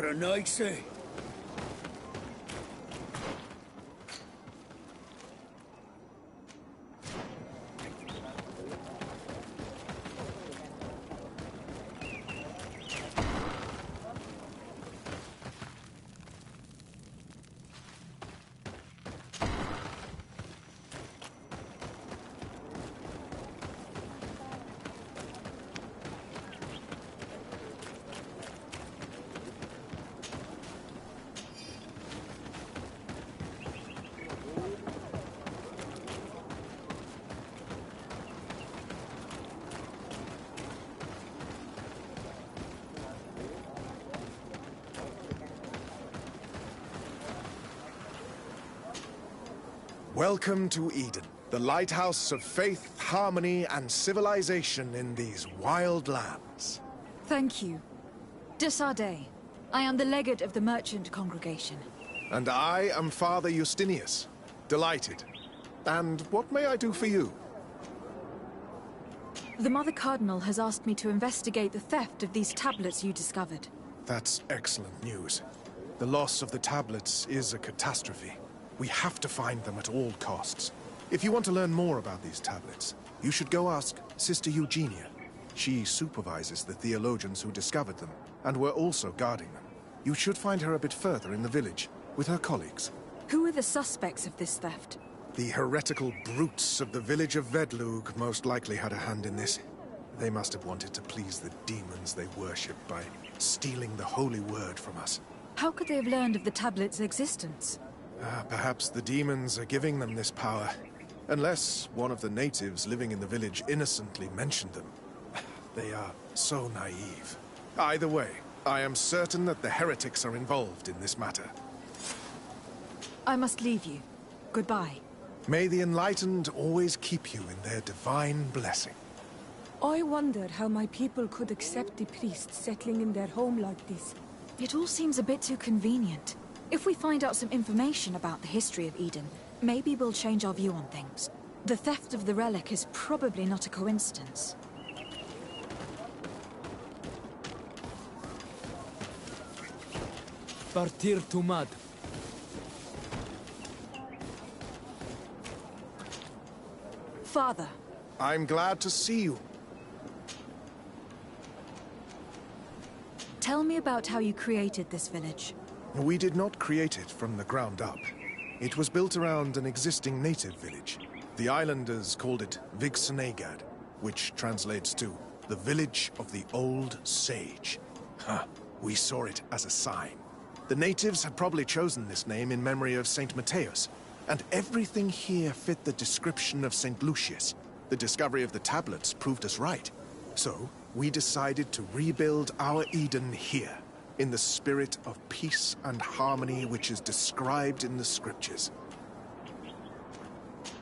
a night, eh? Welcome to Eden, the lighthouse of faith, harmony, and civilization in these wild lands. Thank you. Desarde. I am the legate of the merchant congregation. And I am Father Justinius. Delighted. And what may I do for you? The Mother Cardinal has asked me to investigate the theft of these tablets you discovered. That's excellent news. The loss of the tablets is a catastrophe. We have to find them at all costs. If you want to learn more about these tablets, you should go ask Sister Eugenia. She supervises the theologians who discovered them, and were also guarding them. You should find her a bit further in the village, with her colleagues. Who are the suspects of this theft? The heretical brutes of the village of Vedlug most likely had a hand in this. They must have wanted to please the demons they worship by stealing the holy word from us. How could they have learned of the tablet's existence? Perhaps the demons are giving them this power. Unless one of the natives living in the village innocently mentioned them. They are so naive. Either way, I am certain that the heretics are involved in this matter. I must leave you. Goodbye. May the enlightened always keep you in their divine blessing. I wonder how my people could accept the priests settling in their home like this. It all seems a bit too convenient. If we find out some information about the history of Eden, maybe we'll change our view on things. The theft of the relic is probably not a coincidence. Partir to mud. Father. I'm glad to see you. Tell me about how you created this village. We did not create it from the ground up. It was built around an existing native village. The islanders called it Vigsenegad, which translates to the village of the old sage. We saw it as a sign. The natives had probably chosen this name in memory of Saint Matthias, and everything here fit the description of Saint Lucius. The discovery of the tablets proved us right. So, we decided to rebuild our Eden here, in the spirit of peace and harmony which is described in the scriptures.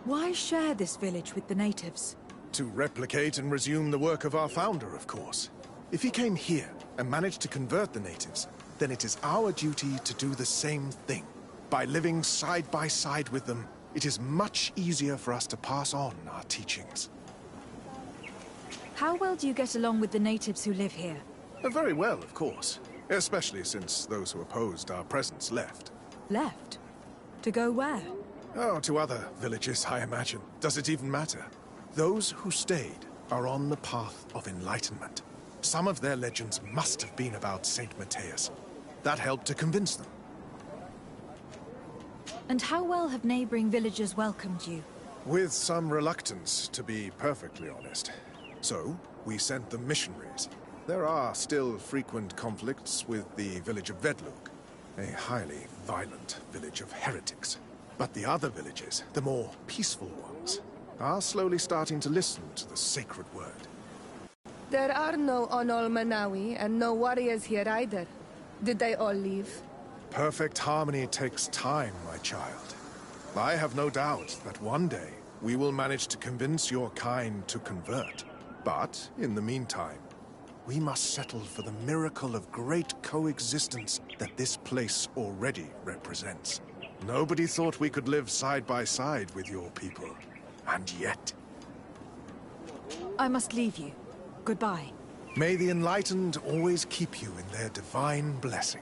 Why share this village with the natives? To replicate and resume the work of our founder, of course. If he came here and managed to convert the natives, then it is our duty to do the same thing. By living side by side with them, it is much easier for us to pass on our teachings. How well do you get along with the natives who live here? Very well, of course. Especially since those who opposed our presence left. Left? To go where? Oh, to other villages, I imagine. Does it even matter? Those who stayed are on the path of enlightenment. Some of their legends must have been about Saint Matthias. That helped to convince them. And how well have neighboring villages welcomed you? With some reluctance, to be perfectly honest. So, we sent them missionaries. There are still frequent conflicts with the village of Vedlug, a highly violent village of heretics. But the other villages, the more peaceful ones, are slowly starting to listen to the sacred word. There are no Onol Manawi and no warriors here either. Did they all leave? Perfect harmony takes time, my child. I have no doubt that one day we will manage to convince your kind to convert. But, in the meantime, we must settle for the miracle of great coexistence that this place already represents. Nobody thought we could live side by side with your people. And yet... I must leave you. Goodbye. May the enlightened always keep you in their divine blessing.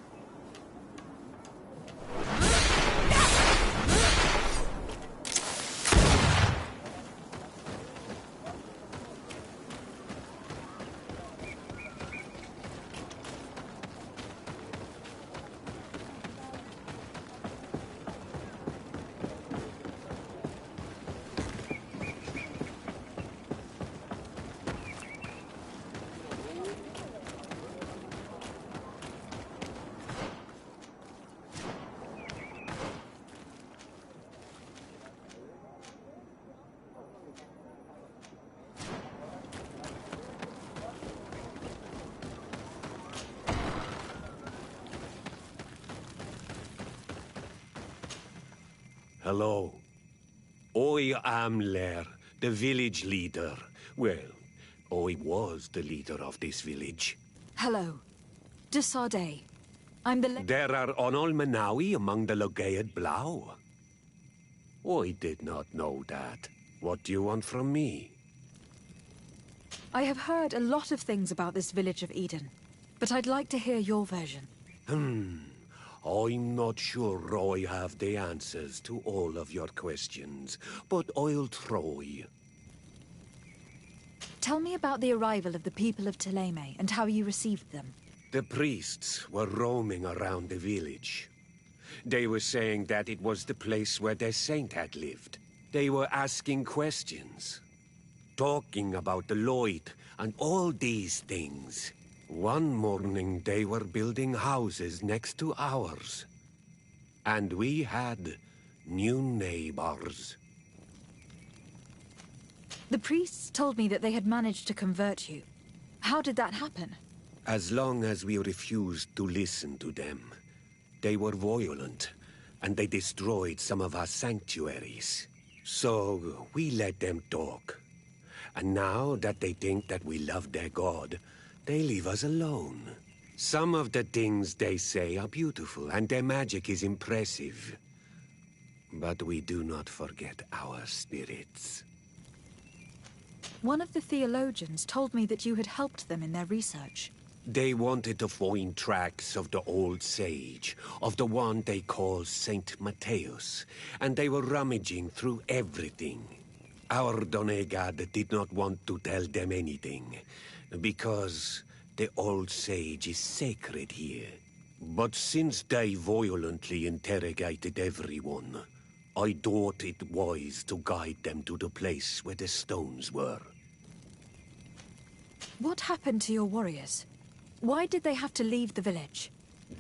Hello. I am Lair, the village leader. Well, I was the leader of this village. Hello. Desarde. I'm the There are Onolmenawi among the Logaed Blau. I did not know that. What do you want from me? I have heard a lot of things about this village of Eden, but I'd like to hear your version. I'm not sure I have the answers to all of your questions, but I'll try. Tell me about the arrival of the people of Thélème and how you received them. The priests were roaming around the village. They were saying that it was the place where their saint had lived. They were asking questions, talking about the Lloyd and all these things. One morning they were building houses next to ours. And we had new neighbors. The priests told me that they had managed to convert you. How did that happen? As long as we refused to listen to them, they were violent, and they destroyed some of our sanctuaries. So we let them talk. And now that they think that we love their god, they leave us alone. Some of the things they say are beautiful, and their magic is impressive. But we do not forget our spirits. One of the theologians told me that you had helped them in their research. They wanted to find tracks of the old sage, of the one they call Saint Matthäus, and they were rummaging through everything. Our Donegad did not want to tell them anything, because the old sage is sacred here. But since they violently interrogated everyone, I thought it wise to guide them to the place where the stones were. What happened to your warriors? Why did they have to leave the village?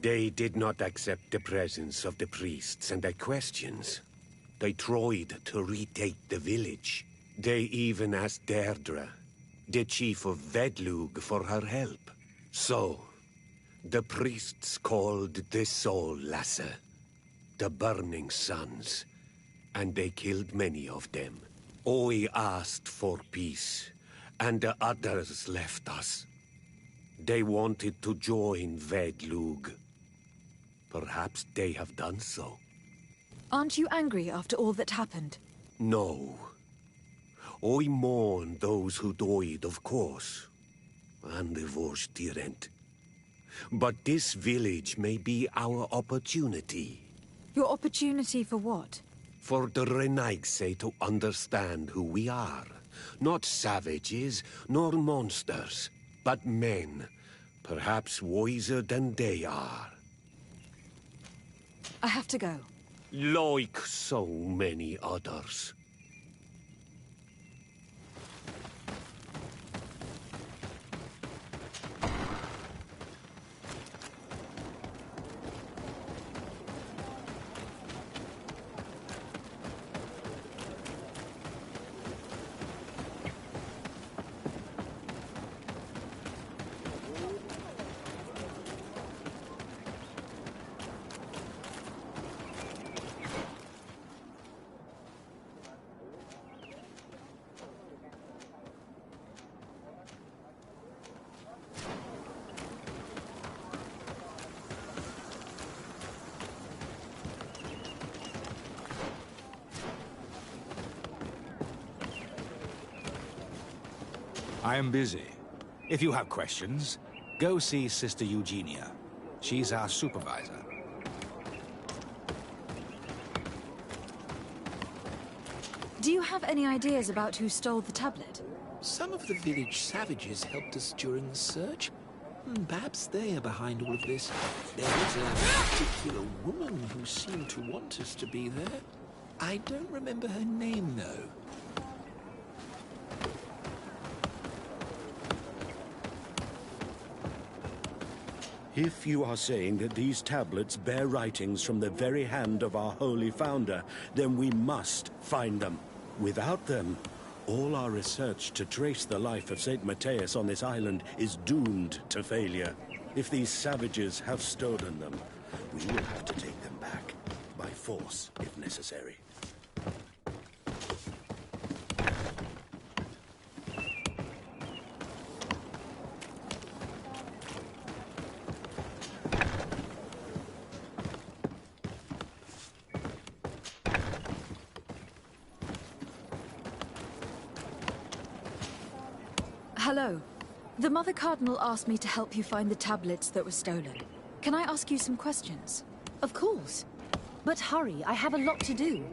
They did not accept the presence of the priests and their questions. They tried to retake the village. They even asked Deirdre, the chief of Vedlug, for her help. So, the priests called the Soul Lasser, the Burning Suns, and they killed many of them. I asked for peace, and the others left us. They wanted to join Vedlug. Perhaps they have done so. Aren't you angry after all that happened? No. I mourn those who died, of course, and the Vorstyrent. But this village may be our opportunity. Your opportunity for what? For the Renaigse to understand who we are. Not savages, nor monsters, but men, perhaps wiser than they are. I have to go. Like so many others. I am busy. If you have questions, go see Sister Eugenia. She's our supervisor. Do you have any ideas about who stole the tablet? Some of the village savages helped us during the search. Perhaps they are behind all of this. There was a particular woman who seemed to want us to be there. I don't remember her name, though. If you are saying that these tablets bear writings from the very hand of our holy founder, then we must find them. Without them, all our research to trace the life of Saint Matthäus on this island is doomed to failure. If these savages have stolen them, we will have to take them back, by force if necessary. Hello. The Mother Cardinal asked me to help you find the tablets that were stolen. Can I ask you some questions? Of course. But hurry, I have a lot to do.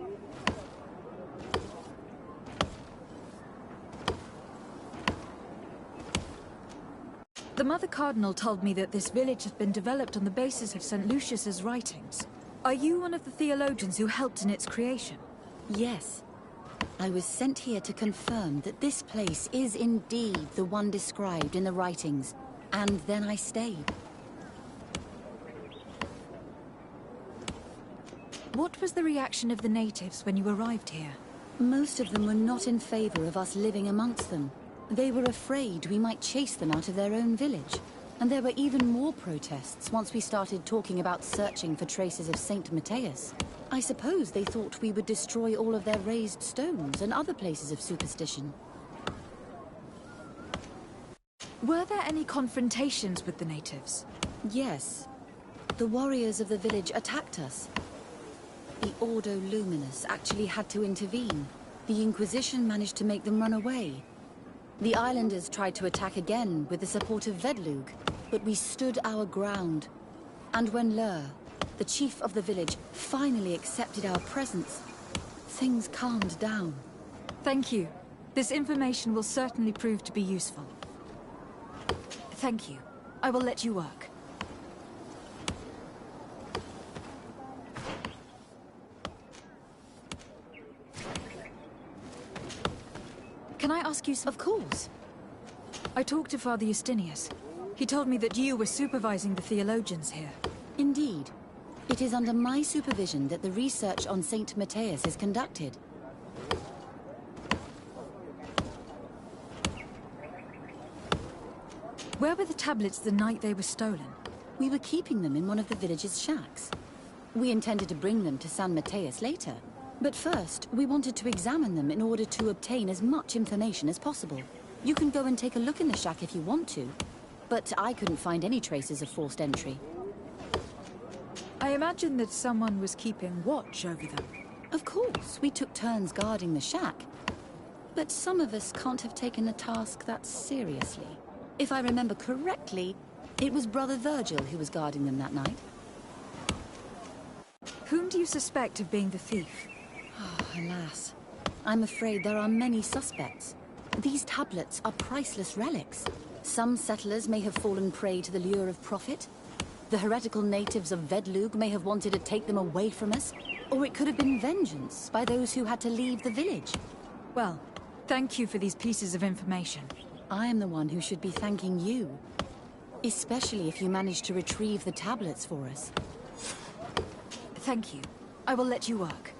The Mother Cardinal told me that this village has been developed on the basis of St. Lucius's writings. Are you one of the theologians who helped in its creation? Yes. I was sent here to confirm that this place is indeed the one described in the writings, and then I stayed. What was the reaction of the natives when you arrived here? Most of them were not in favor of us living amongst them. They were afraid we might chase them out of their own village. And there were even more protests once we started talking about searching for traces of Saint Matthias. I suppose they thought we would destroy all of their raised stones and other places of superstition. Were there any confrontations with the natives? Yes. The warriors of the village attacked us. The Ordo Luminous actually had to intervene. The Inquisition managed to make them run away. The islanders tried to attack again with the support of Vedlug, but we stood our ground. And when Lur, the chief of the village, finally accepted our presence, things calmed down. Thank you. This information will certainly prove to be useful. Thank you. I will let you work. Can I ask you some? Of course. I talked to Father Justinius. He told me that you were supervising the theologians here. Indeed. It is under my supervision that the research on Saint Matthias is conducted. Where were the tablets the night they were stolen? We were keeping them in one of the village's shacks. We intended to bring them to San Matthias later. But first, we wanted to examine them in order to obtain as much information as possible. You can go and take a look in the shack if you want to, but I couldn't find any traces of forced entry. I imagine that someone was keeping watch over them. Of course, we took turns guarding the shack. But some of us can't have taken the task that seriously. If I remember correctly, it was Brother Virgil who was guarding them that night. Whom do you suspect of being the thief? Alas, I'm afraid there are many suspects. These tablets are priceless relics. Some settlers may have fallen prey to the lure of profit. The heretical natives of Vedlug may have wanted to take them away from us. Or it could have been vengeance by those who had to leave the village. Well, thank you for these pieces of information. I am the one who should be thanking you. Especially if you managed to retrieve the tablets for us. Thank you. I will let you work.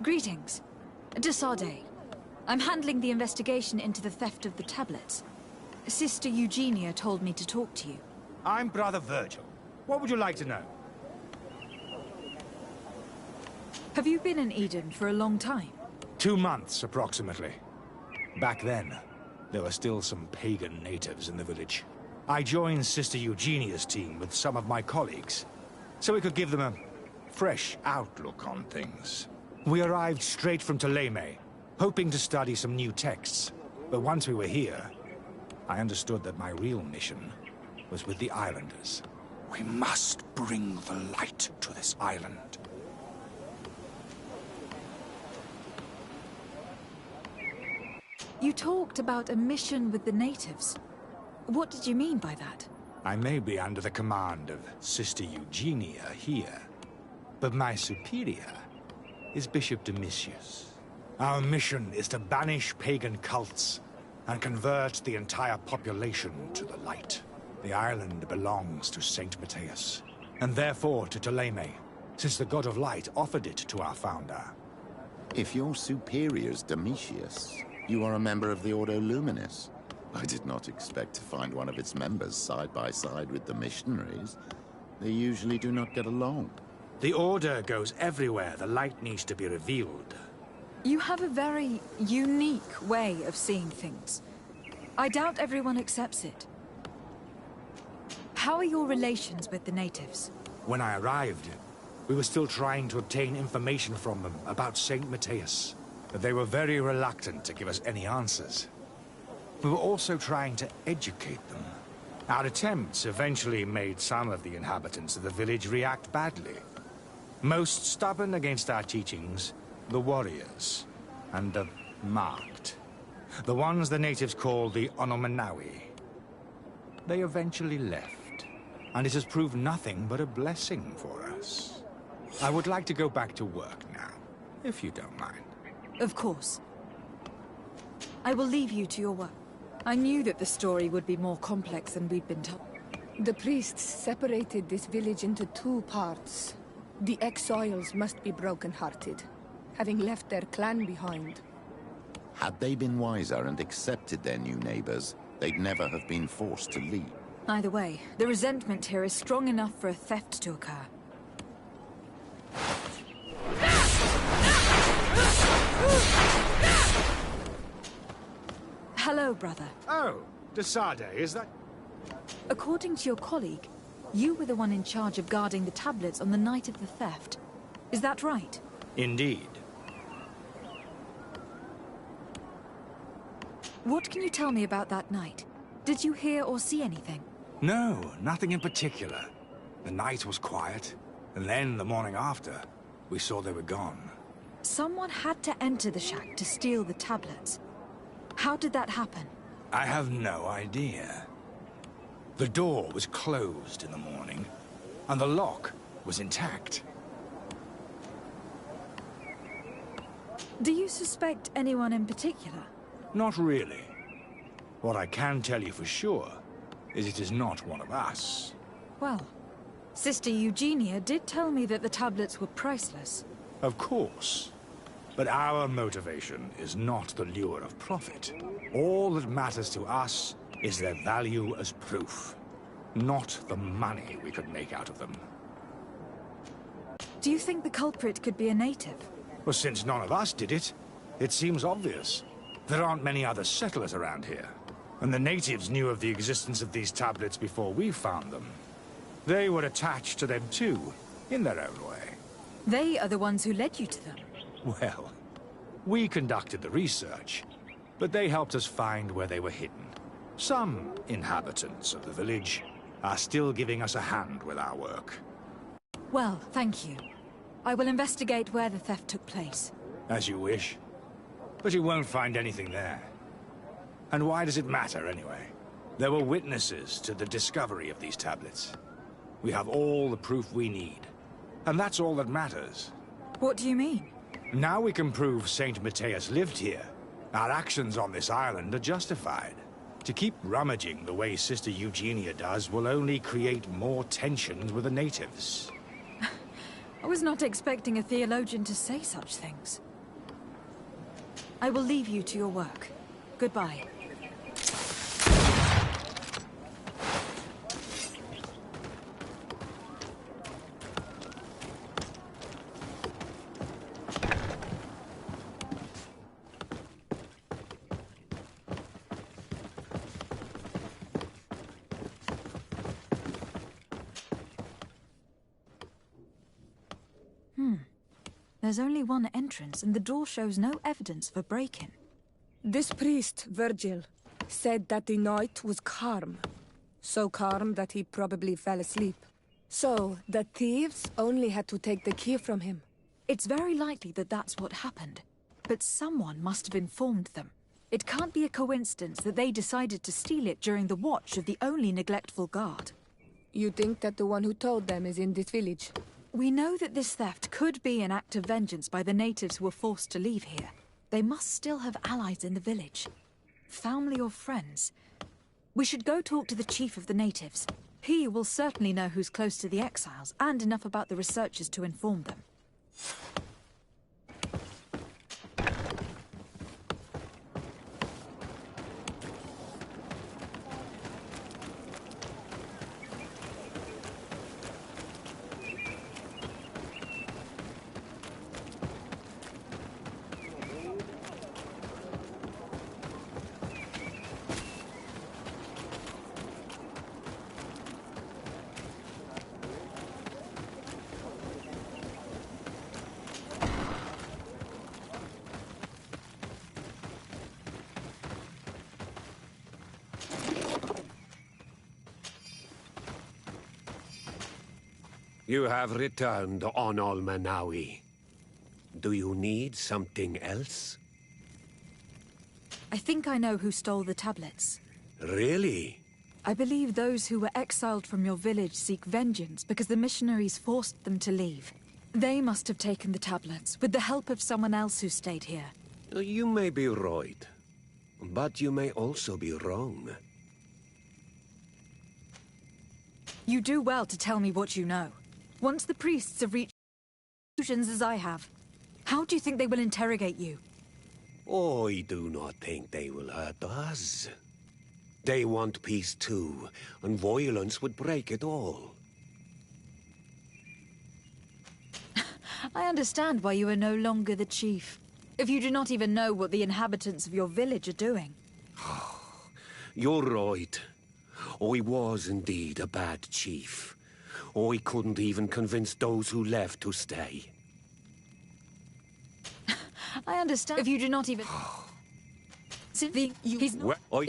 Greetings. De Sardet. I'm handling the investigation into the theft of the tablets. Sister Eugenia told me to talk to you. I'm Brother Virgil. What would you like to know? Have you been in Eden for a long time? 2 months, approximately. Back then, there were still some pagan natives in the village. I joined Sister Eugenia's team with some of my colleagues, so we could give them a fresh outlook on things. We arrived straight from Ptolemy, hoping to study some new texts. But once we were here, I understood that my real mission was with the islanders. We must bring the light to this island. You talked about a mission with the natives. What did you mean by that? I may be under the command of Sister Eugenia here, but my superior is Bishop Domitius. Our mission is to banish pagan cults and convert the entire population to the light. The island belongs to Saint Matthias, and therefore to Ptolemy, since the god of light offered it to our founder. If your superior's Domitius, you are a member of the Ordo Luminous. I did not expect to find one of its members side by side with the missionaries. They usually do not get along. The Order goes everywhere the light needs to be revealed. You have a very unique way of seeing things. I doubt everyone accepts it. How are your relations with the natives? When I arrived, we were still trying to obtain information from them about St. Matthias, but they were very reluctant to give us any answers. We were also trying to educate them. Our attempts eventually made some of the inhabitants of the village react badly. Most stubborn against our teachings, the warriors, and the marked. The ones the natives call the Onomanawi. They eventually left, and it has proved nothing but a blessing for us. I would like to go back to work now, if you don't mind. Of course. I will leave you to your work. I knew that the story would be more complex than we'd been told. The priests separated this village into two parts. The exiles must be broken-hearted, having left their clan behind. Had they been wiser and accepted their new neighbors, they'd never have been forced to leave. Either way, the resentment here is strong enough for a theft to occur. Hello, brother. Oh, Desade, is that... According to your colleague, you were the one in charge of guarding the tablets on the night of the theft. Is that right? Indeed. What can you tell me about that night? Did you hear or see anything? No, nothing in particular. The night was quiet, and then the morning after, we saw they were gone. Someone had to enter the shack to steal the tablets. How did that happen? I have no idea. The door was closed in the morning, and the lock was intact. Do you suspect anyone in particular? Not really. What I can tell you for sure is it is not one of us. Well, Sister Eugenia did tell me that the tablets were priceless. Of course. But our motivation is not the lure of profit. All that matters to us is their value as proof, not the money we could make out of them. Do you think the culprit could be a native? Well, since none of us did it, it seems obvious. There aren't many other settlers around here, and the natives knew of the existence of these tablets before we found them. They were attached to them too, in their own way. They are the ones who led you to them. Well, we conducted the research, but they helped us find where they were hidden. Some inhabitants of the village are still giving us a hand with our work. Well, thank you. I will investigate where the theft took place. As you wish. But you won't find anything there. And why does it matter, anyway? There were witnesses to the discovery of these tablets. We have all the proof we need. And that's all that matters. What do you mean? Now we can prove St. Matthias lived here. Our actions on this island are justified. To keep rummaging the way Sister Eugenia does will only create more tensions with the natives. I was not expecting a theologian to say such things. I will leave you to your work. Goodbye. There's only one entrance, and the door shows no evidence of a break-in. This priest, Virgil, said that the night was calm. So calm that he probably fell asleep. So, the thieves only had to take the key from him. It's very likely that that's what happened. But someone must have informed them. It can't be a coincidence that they decided to steal it during the watch of the only neglectful guard. You think that the one who told them is in this village? We know that this theft could be an act of vengeance by the natives who were forced to leave here. They must still have allies in the village. Family or friends. We should go talk to the chief of the natives. He will certainly know who's close to the exiles, and enough about the researchers to inform them. You have returned on Almanawi. Do you need something else? I think I know who stole the tablets. Really? I believe those who were exiled from your village seek vengeance because the missionaries forced them to leave. They must have taken the tablets, with the help of someone else who stayed here. You may be right, but you may also be wrong. You do well to tell me what you know. Once the priests have reached conclusions as I have, how do you think they will interrogate you? I do not think they will hurt us. They want peace too, and violence would break it all. I understand why you are no longer the chief. If you do not even know what the inhabitants of your village are doing. You're right. I was indeed a bad chief. I couldn't even convince those who left to stay. I understand. If you do not even... He's not... Well,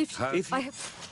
I have...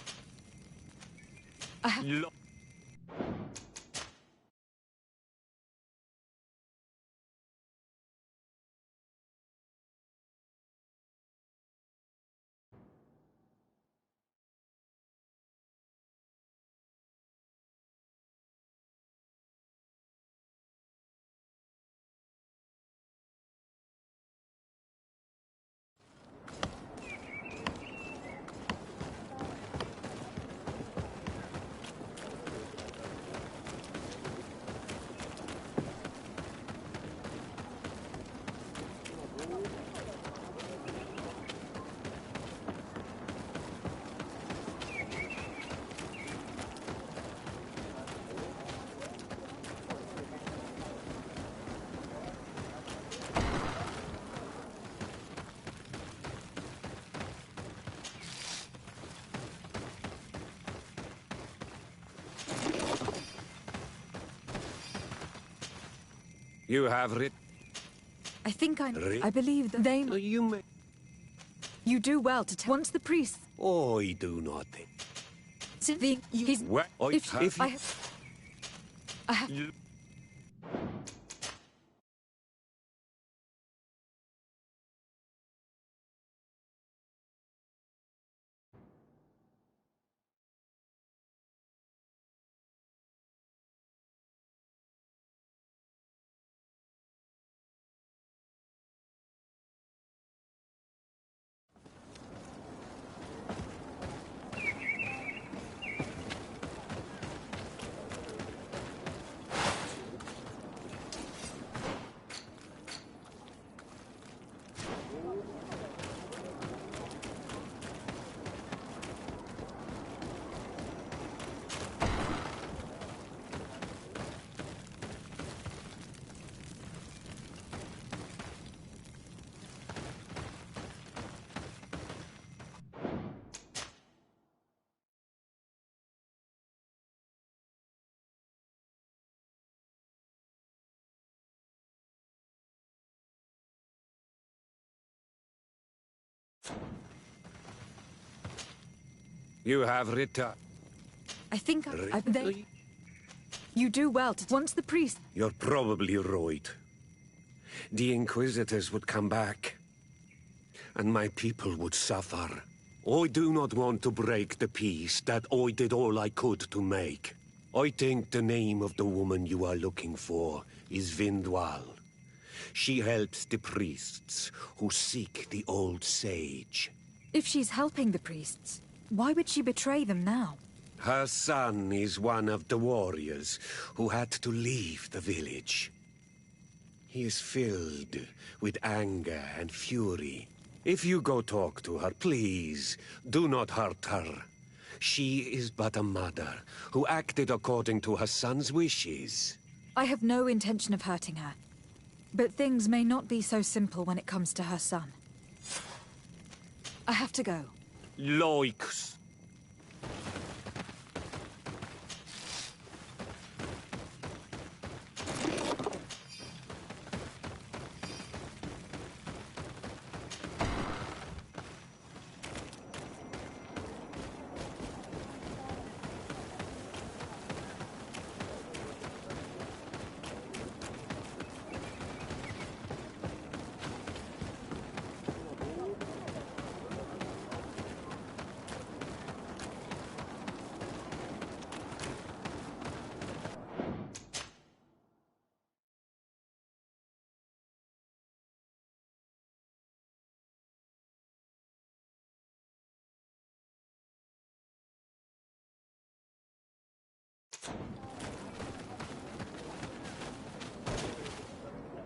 You have written... I think I believe that they... You may... You do well to tell... Once the priest... I do not think... He's... Well, if I have... You have returned... I think You do well to... Once the priest... You're probably right. The Inquisitors would come back, and my people would suffer. I do not want to break the peace that I did all I could to make. I think the name of the woman you are looking for is Vindwal. She helps the priests who seek the old sage. If she's helping the priests, why would she betray them now? Her son is one of the warriors who had to leave the village. He is filled with anger and fury. If you go talk to her, please, do not hurt her. She is but a mother who acted according to her son's wishes. I have no intention of hurting her. But things may not be so simple when it comes to her son. I have to go. Loix.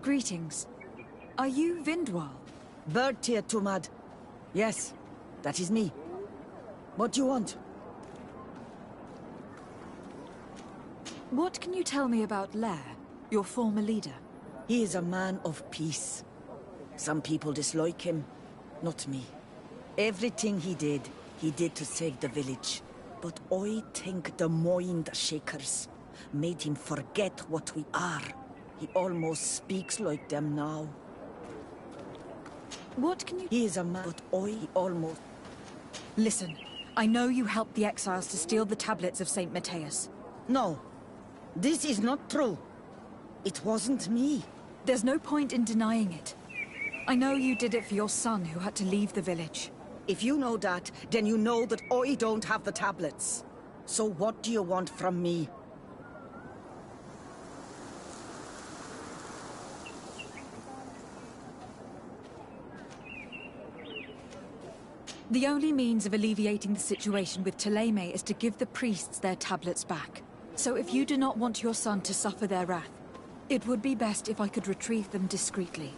Greetings. Are you Vindwal? Bertia Tumad. Yes, that is me. What do you want? What can you tell me about Lair, your former leader? He is a man of peace. Some people dislike him, not me. Everything he did to save the village. But I think the mind shakers made him forget what we are. He almost speaks like them now. What can you... He is a man, but I almost... Listen, I know you helped the exiles to steal the tablets of St. Matthias. No, this is not true. It wasn't me. There's no point in denying it. I know you did it for your son who had to leave the village. If you know that, then you know that I don't have the tablets. So what do you want from me? The only means of alleviating the situation with Thélème is to give the priests their tablets back. So if you do not want your son to suffer their wrath, it would be best if I could retrieve them discreetly.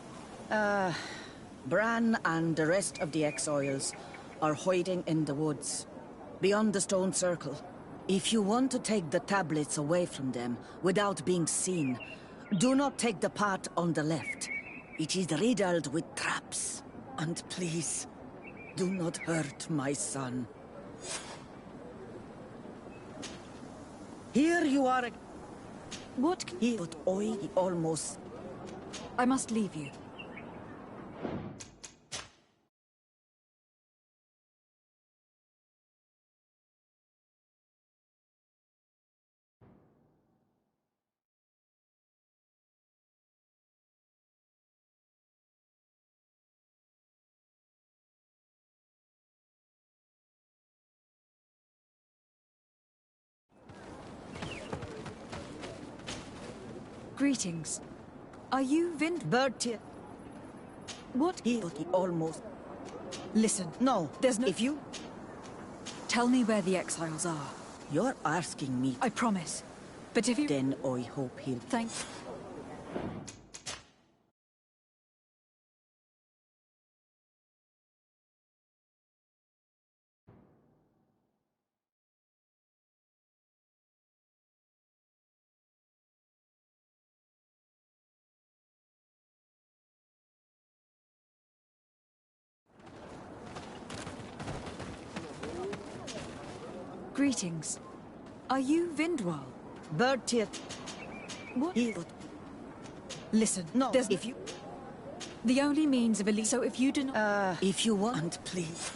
Bran and the rest of the exiles are hiding in the woods, beyond the stone circle. If you want to take the tablets away from them without being seen, do not take the path on the left. It is riddled with traps. And please, do not hurt my son. Here you are. What can... He, but I almost... I must leave you. Greetings. Are you Bertie. What? He almost... Listen. No. There's no... If you... Tell me where the exiles are. You're asking me... I promise. But if you... Then I hope he'll... Thanks. Greetings. Are you Vindwal? Bertie. What? He... Listen. No. There's... If you... The only means of so if you do not... If you want, please.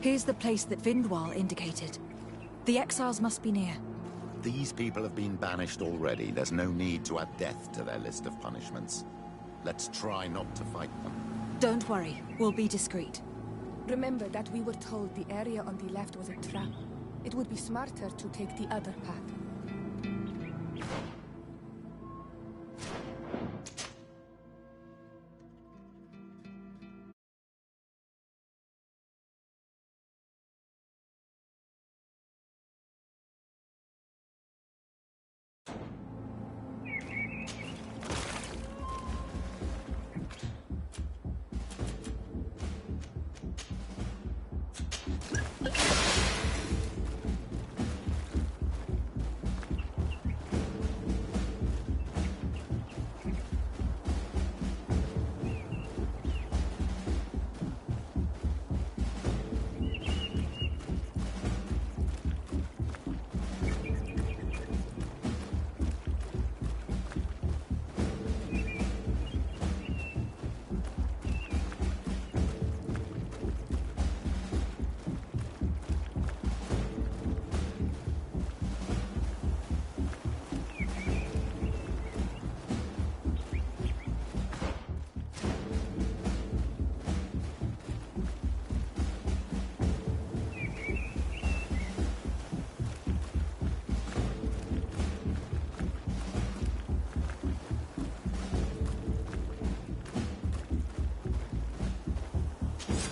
Here's the place that Vindwal indicated. The exiles must be near. These people have been banished already. There's no need to add death to their list of punishments. Let's try not to fight them. Don't worry. We'll be discreet. Remember that we were told the area on the left was a trap. It would be smarter to take the other path.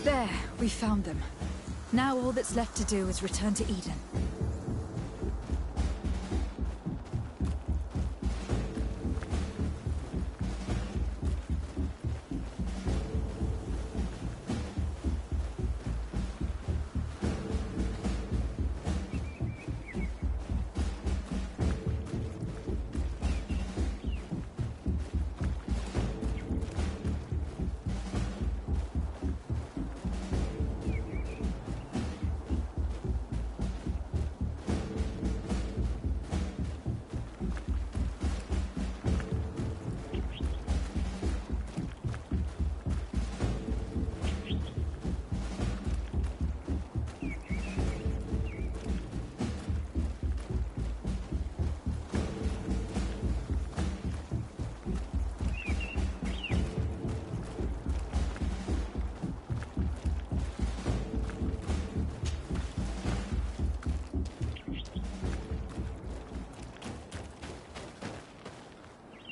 There, we found them. Now all that's left to do is return to Eden.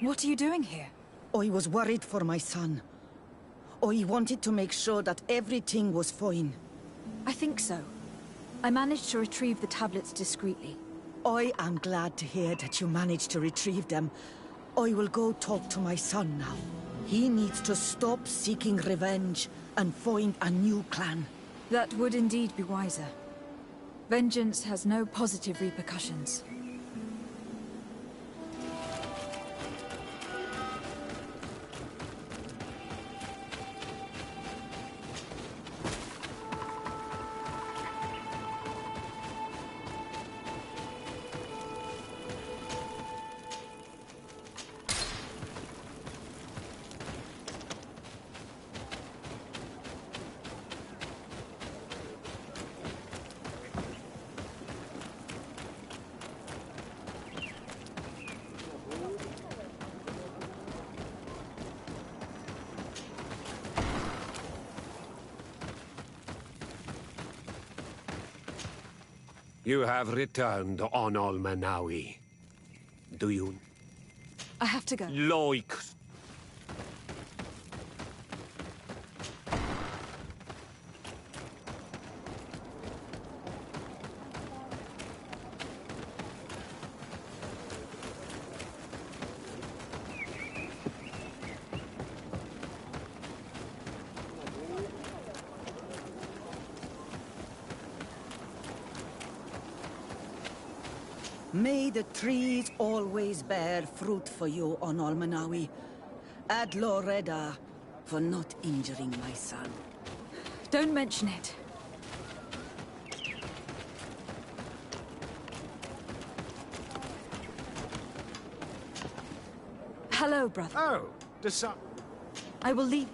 What are you doing here? I was worried for my son. I wanted to make sure that everything was fine. I think so. I managed to retrieve the tablets discreetly. I am glad to hear that you managed to retrieve them. I will go talk to my son now. He needs to stop seeking revenge and find a new clan. That would indeed be wiser. Vengeance has no positive repercussions. You have returned on Almanawi. Do you? I have to go. Like... May the trees always bear fruit for you on Almanawi. Ad Loreda for not injuring my son. Don't mention it. Hello, brother. Oh, I will leave.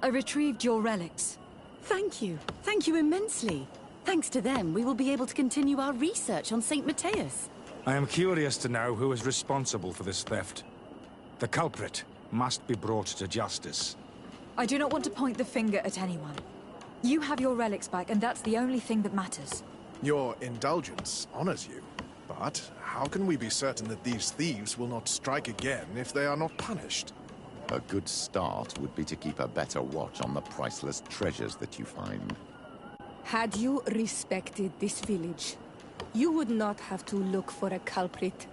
I retrieved your relics. Thank you. Thank you immensely. Thanks to them, we will be able to continue our research on St. Matthias. I am curious to know who is responsible for this theft. The culprit must be brought to justice. I do not want to point the finger at anyone. You have your relics back, and that's the only thing that matters. Your indulgence honors you. But how can we be certain that these thieves will not strike again if they are not punished? A good start would be to keep a better watch on the priceless treasures that you find. Had you respected this village, you would not have to look for a culprit.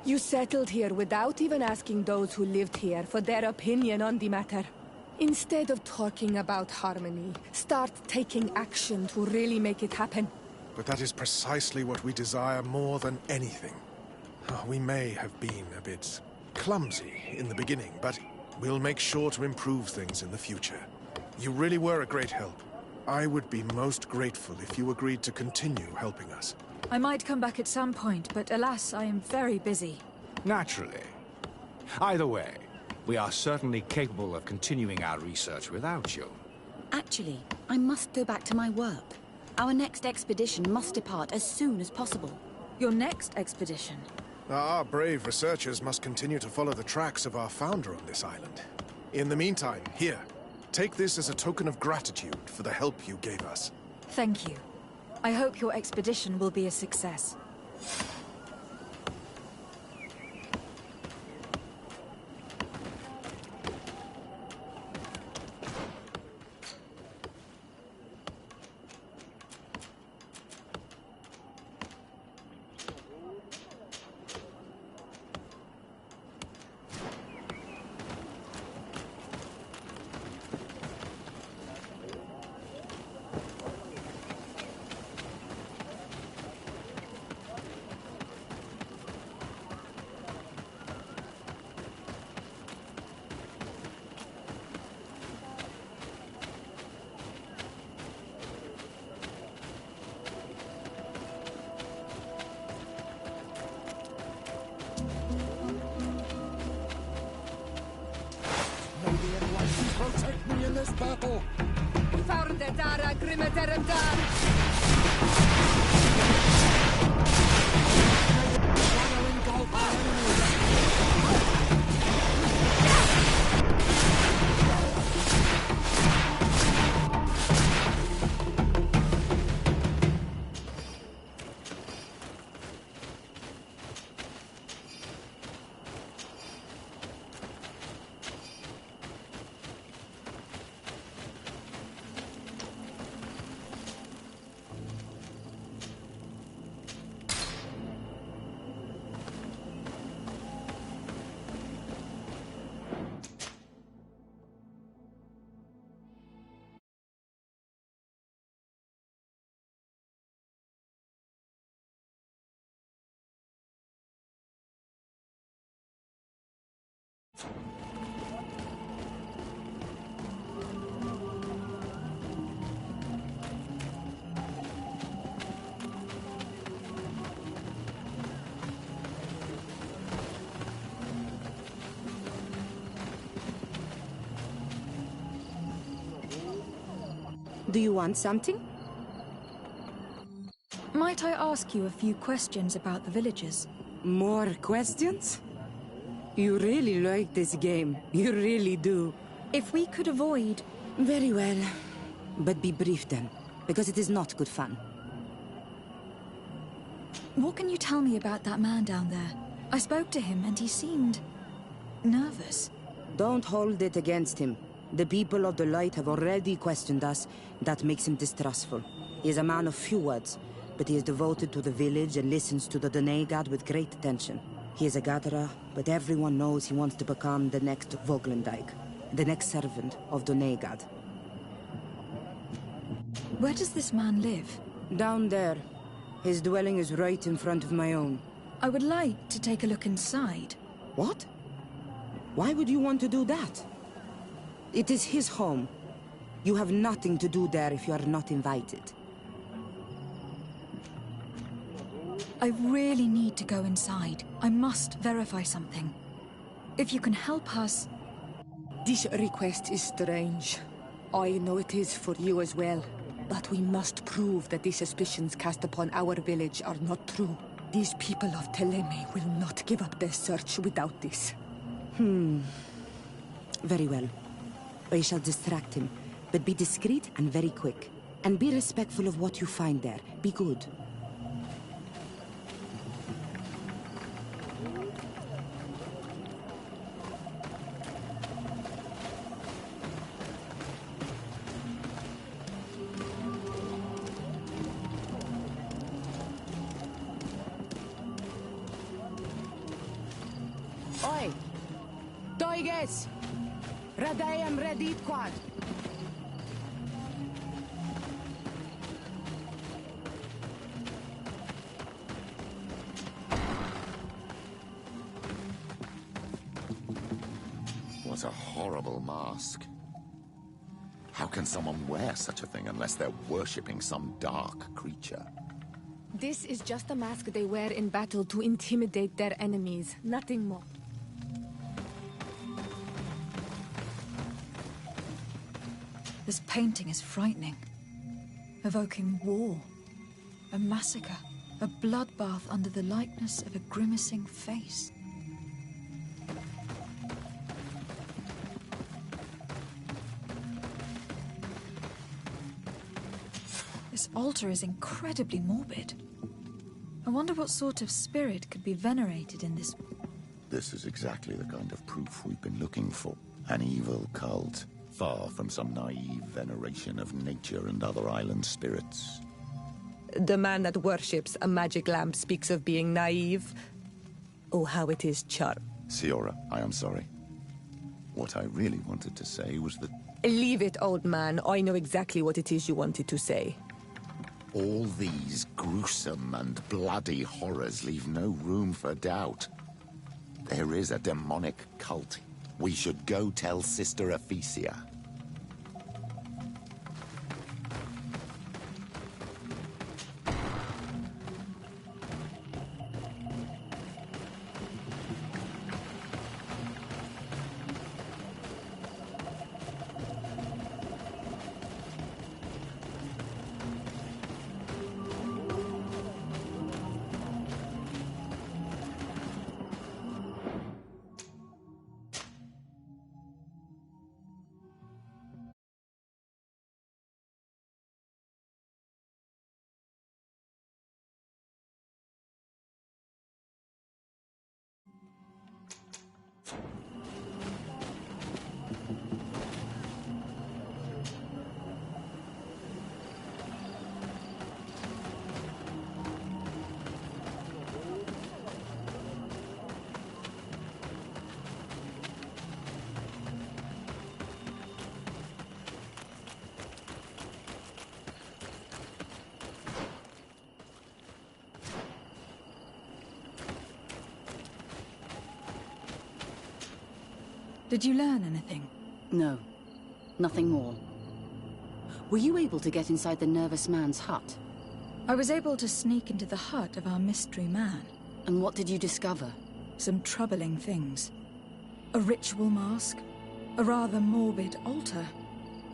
You settled here without even asking those who lived here for their opinion on the matter. Instead of talking about harmony, start taking action to really make it happen. But that is precisely what we desire more than anything. We may have been a bit clumsy in the beginning, but we'll make sure to improve things in the future. You really were a great help. I would be most grateful if you agreed to continue helping us. I might come back at some point, but alas, I am very busy. Naturally. Either way, we are certainly capable of continuing our research without you. Actually, I must go back to my work. Our next expedition must depart as soon as possible. Your next expedition? Our brave researchers must continue to follow the tracks of our founder on this island. In the meantime, here, take this as a token of gratitude for the help you gave us. Thank you. I hope your expedition will be a success. Protect me in this battle! Fárde dara grimmederem dar! Do you want something? Might I ask you a few questions about the villagers? More questions? You really like this game. You really do. If we could avoid... Very well. But be brief then, because it is not good fun. What can you tell me about that man down there? I spoke to him and he seemed... nervous. Don't hold it against him. The people of the light have already questioned us. That makes him distrustful. He is a man of few words, but he is devoted to the village and listens to the Donegad with great attention. He is a gatherer, but everyone knows he wants to become the next Voglendijk, the next servant of Donegad. Where does this man live? Down there. His dwelling is right in front of my own. I would like to take a look inside. What? Why would you want to do that? It is his home. You have nothing to do there if you are not invited. I really need to go inside. I must verify something. If you can help us... This request is strange. I know it is for you as well. But we must prove that the suspicions cast upon our village are not true. These people of Teleme will not give up their search without this. Very well. I shall distract him, but be discreet and very quick. And be respectful of what you find there. Be good. Oi! Toiges! Radayam Redit Quad! What a horrible mask. How can someone wear such a thing unless they're worshipping some dark creature? This is just a mask they wear in battle to intimidate their enemies, nothing more. This painting is frightening. Evoking war. A massacre. A bloodbath under the likeness of a grimacing face. This altar is incredibly morbid. I wonder what sort of spirit could be venerated in this... This is exactly the kind of proof we've been looking for. An evil cult, far from some naive veneration of nature and other island spirits. The man that worships a magic lamp speaks of being naive. Oh, how it is charm. Siora, I am sorry. What I really wanted to say was that... Leave it, old man. I know exactly what it is you wanted to say. all these gruesome and bloody horrors leave no room for doubt. There is a demonic cult. We should go tell Sister Ephesia. Did you learn anything? No. Nothing more. Were you able to get inside the nervous man's hut? I was able to sneak into the hut of our mystery man. And what did you discover? Some troubling things. A ritual mask, a rather morbid altar,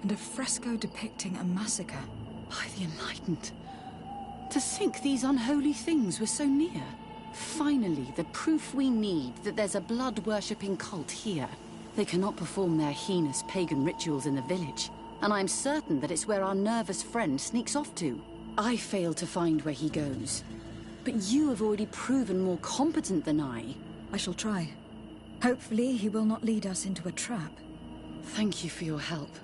and a fresco depicting a massacre. By the Enlightened. To think these unholy things were so near. Finally, the proof we need that there's a blood-worshipping cult here. They cannot perform their heinous pagan rituals in the village, and I'm certain that it's where our nervous friend sneaks off to. I failed to find where he goes. But you have already proven more competent than I. I shall try. Hopefully he will not lead us into a trap. Thank you for your help.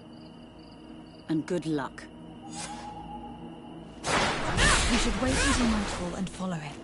And good luck. We should wait until nightfall and follow him.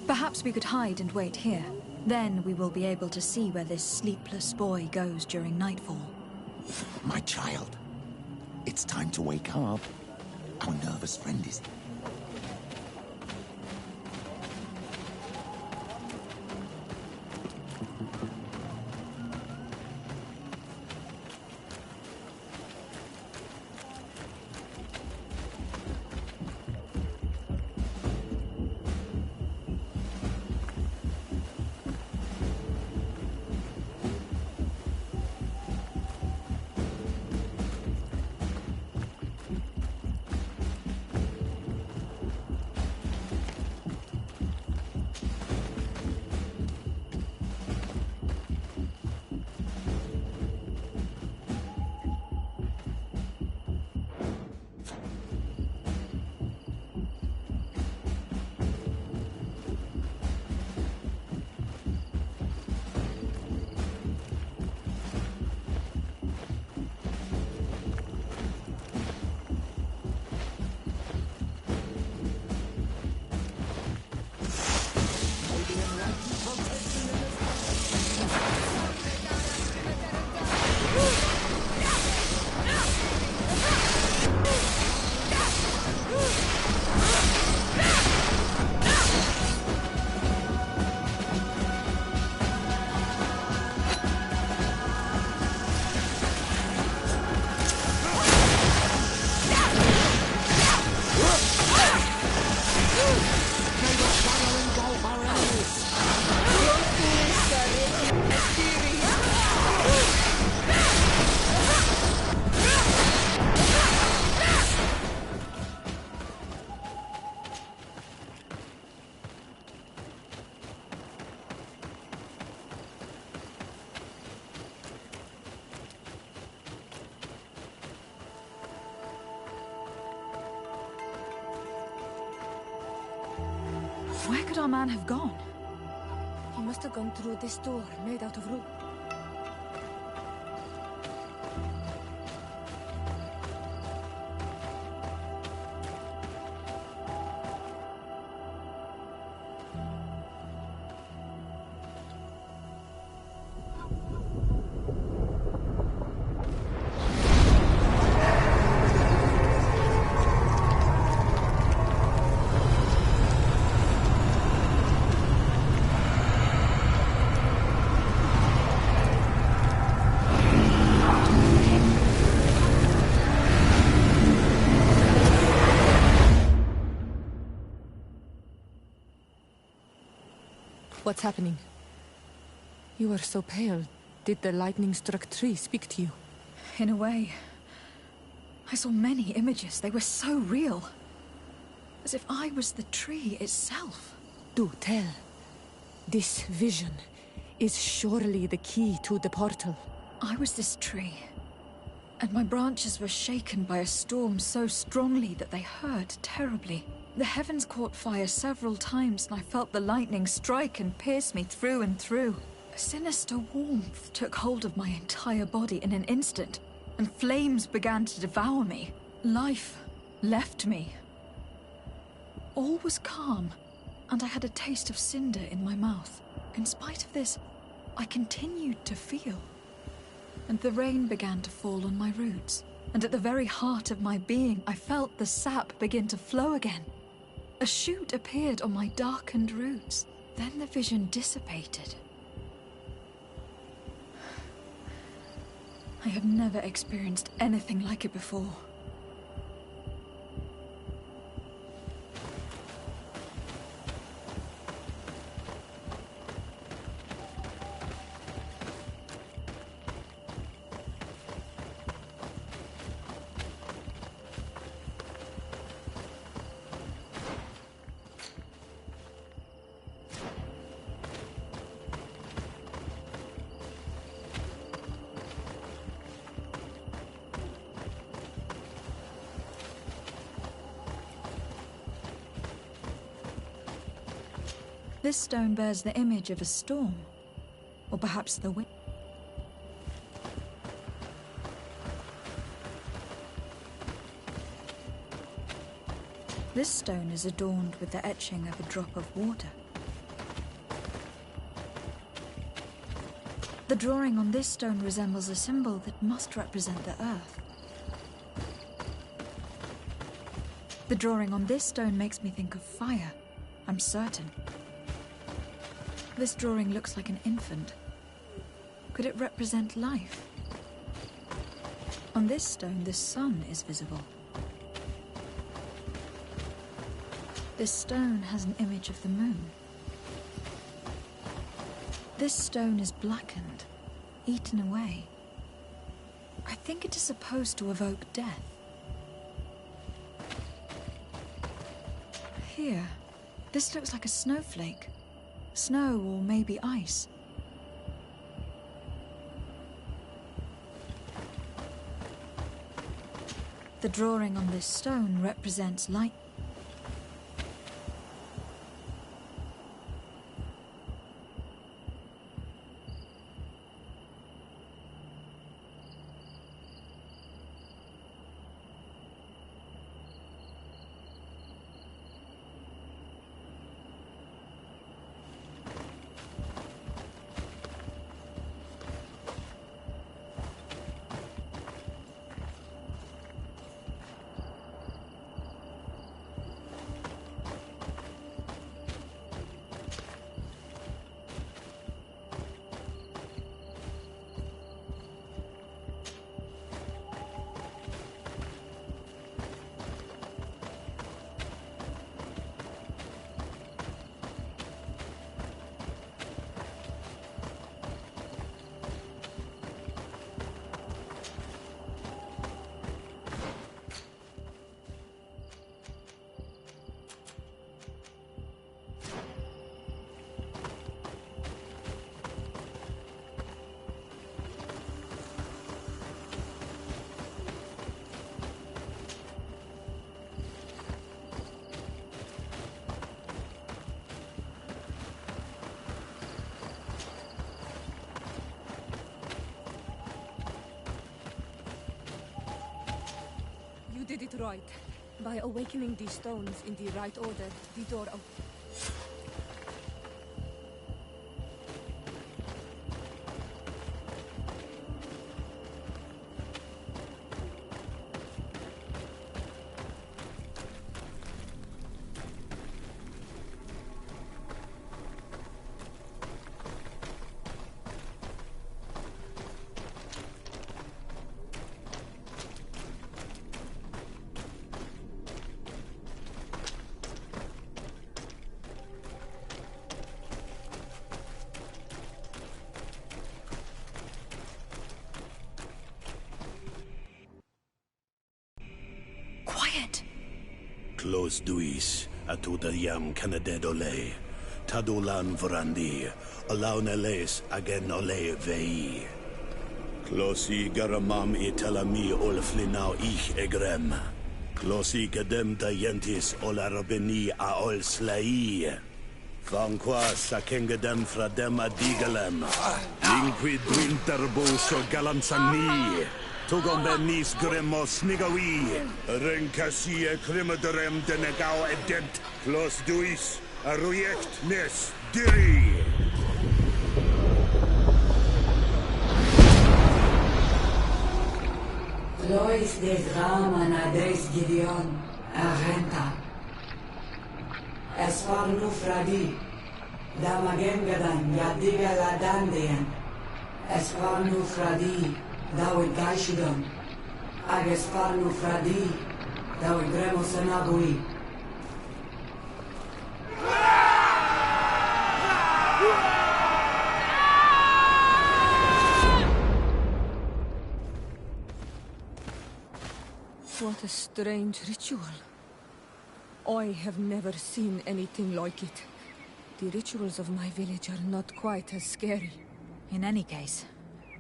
Perhaps we could hide and wait here. Then we will be able to see where this sleepless boy goes during nightfall. My child, it's time to wake up. Our nervous friend is... Where could our man have gone? He must have gone through this door, made out of wood. What's happening? You are so pale. Did the lightning-struck tree speak to you? In a way. I saw many images. They were so real. As if I was the tree itself. Do tell. This vision is surely the key to the portal. I was this tree. And my branches were shaken by a storm so strongly that they hurt terribly. The heavens caught fire several times, and I felt the lightning strike and pierce me through and through. A sinister warmth took hold of my entire body in an instant, and flames began to devour me. Life left me. All was calm, and I had a taste of cinder in my mouth. In spite of this, I continued to feel. And the rain began to fall on my roots, and at the very heart of my being, I felt the sap begin to flow again. A shoot appeared on my darkened roots. Then the vision dissipated. I have never experienced anything like it before. This stone bears the image of a storm, or perhaps the wind. This stone is adorned with the etching of a drop of water. The drawing on this stone resembles a symbol that must represent the earth. The drawing on this stone makes me think of fire, I'm certain. This drawing looks like an infant. Could it represent life? On this stone, the sun is visible. This stone has an image of the moon. This stone is blackened, eaten away. I think it is supposed to evoke death. Here, this looks like a snowflake. Snow or maybe ice. The drawing on this stone represents light. did it right. By awakening these stones in the right order, the door opened. Quiet! Close duis, atuda yam canadedole. Tadulan vrandi, alauneles agen ole vei. Closi garamam itelami olflinau ich egrem. Closi kadem tayentis olarabeni a ol slai. Vanqua sakengedem fradem adigalem. Linquid winterbo so galamsani. Tugom benis gremos nigawi. Renkasie krimaderem denegau edemt. Clos duis, aruject nes diri. Lois des Raman ades Gideon, Arenta. Esfarnu fradi, Damagengadan, Yadiga ladandian. Esfarnu fradi, Dawid Gaishidon. Agesfarnu fradi, Dawid Gremosanabui. What a strange ritual. I have never seen anything like it. The rituals of my village are not quite as scary. In any case,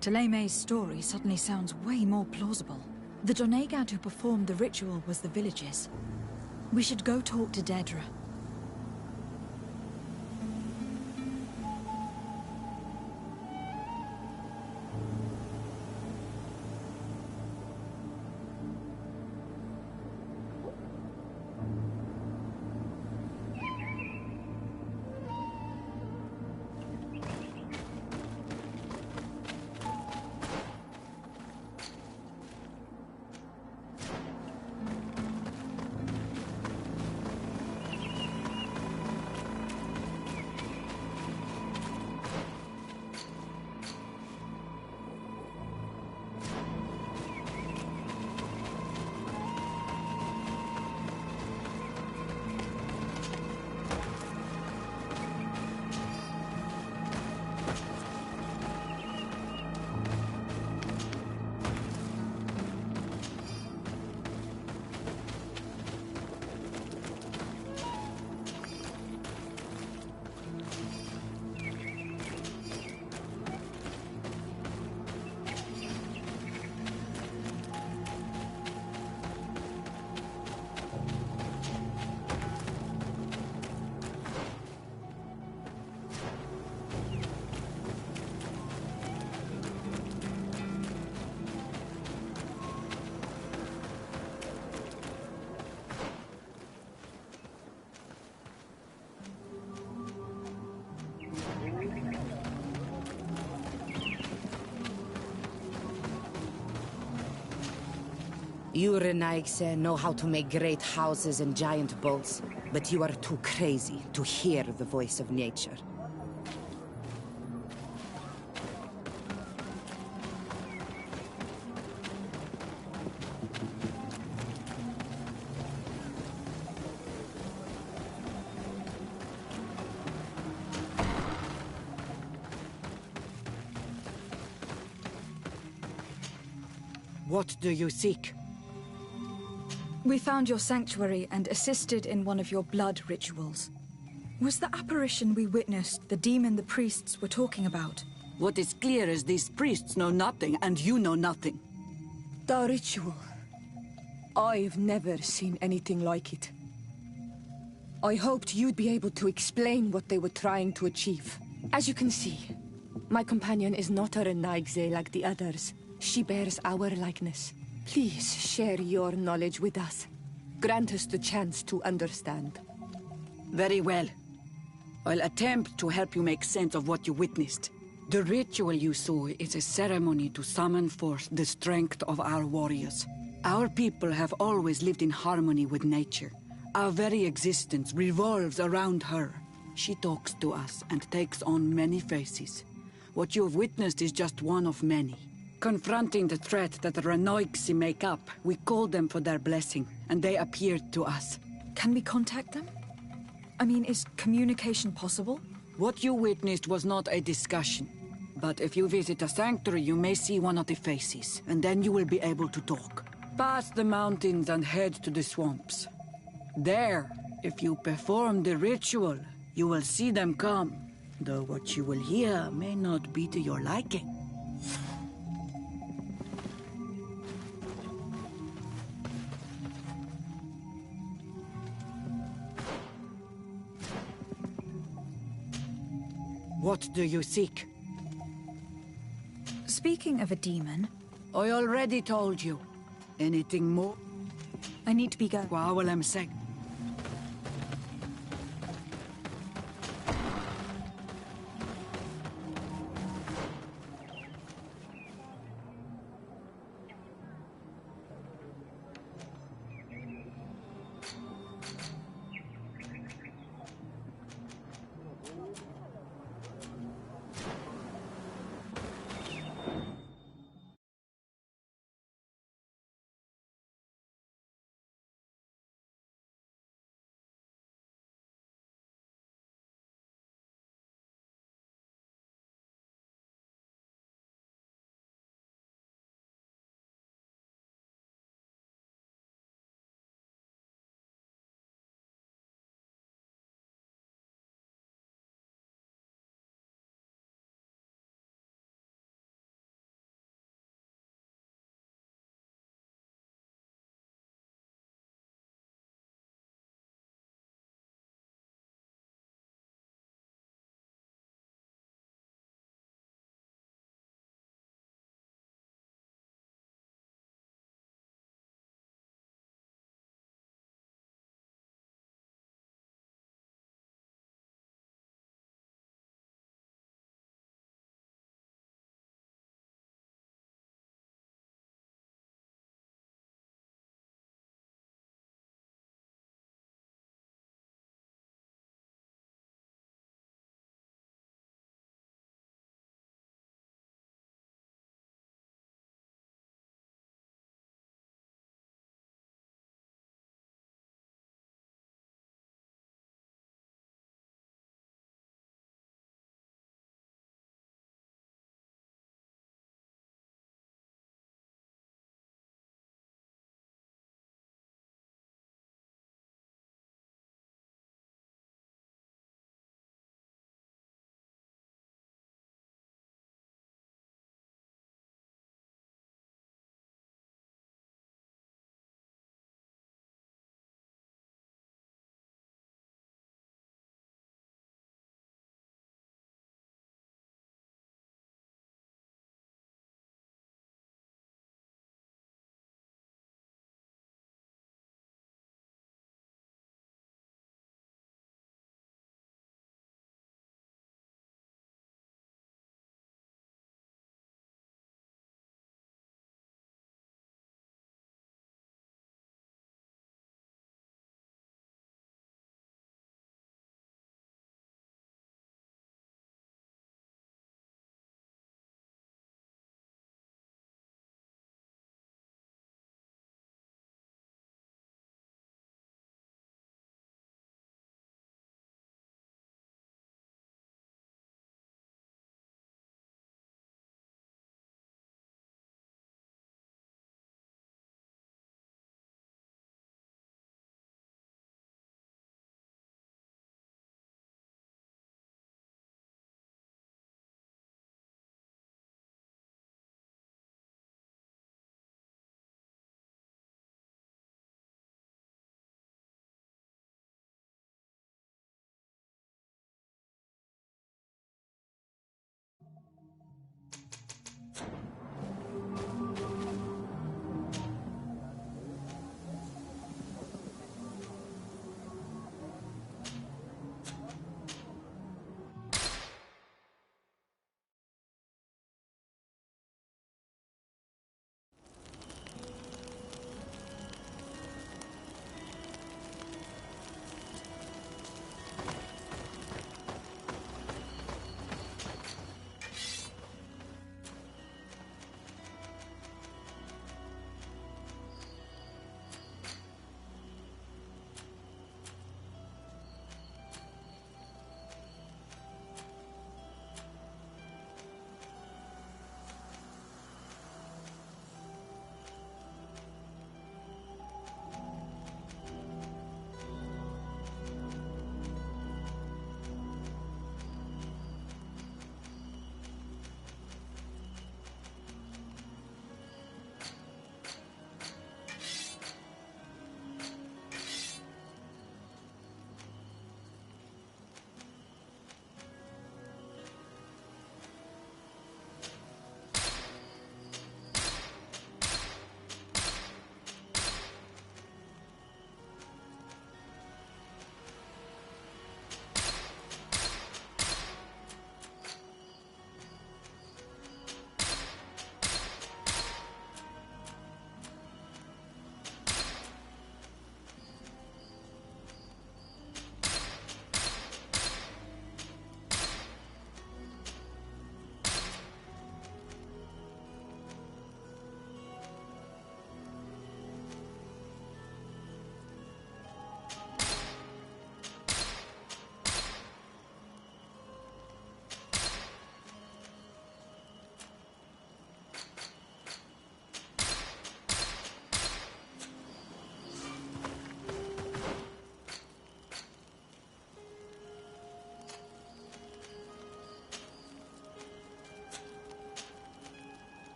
Telemei's story suddenly sounds way more plausible. The Donegad who performed the ritual was the villagers. We should go talk to Dedra. You Renaigse know how to make great houses and giant boats, but you are too crazy to hear the voice of nature. What do you seek? We found your sanctuary and assisted in one of your blood rituals. Was the apparition we witnessed the demon the priests were talking about? What is clear is these priests know nothing, and you know nothing. The ritual. I've never seen anything like it. I hoped you'd be able to explain what they were trying to achieve. As you can see, my companion is not a Renaigse like the others. She bears our likeness. Please share your knowledge with us. Grant us the chance to understand. Very well. I'll attempt to help you make sense of what you witnessed. The ritual you saw is a ceremony to summon forth the strength of our warriors. Our people have always lived in harmony with nature. Our very existence revolves around her. She talks to us and takes on many faces. What you have witnessed is just one of many. Confronting the threat that the Renoixi make up, we called them for their blessing, and they appeared to us. Can we contact them? I mean, is communication possible? What you witnessed was not a discussion. But if you visit a sanctuary, you may see one of the faces, and then you will be able to talk. Pass the mountains and head to the swamps. There, if you perform the ritual, you will see them come, though what you will hear may not be to your liking. What do you seek? Speaking of a demon... I already told you. Anything more? I need to be going. Well, I'm saying.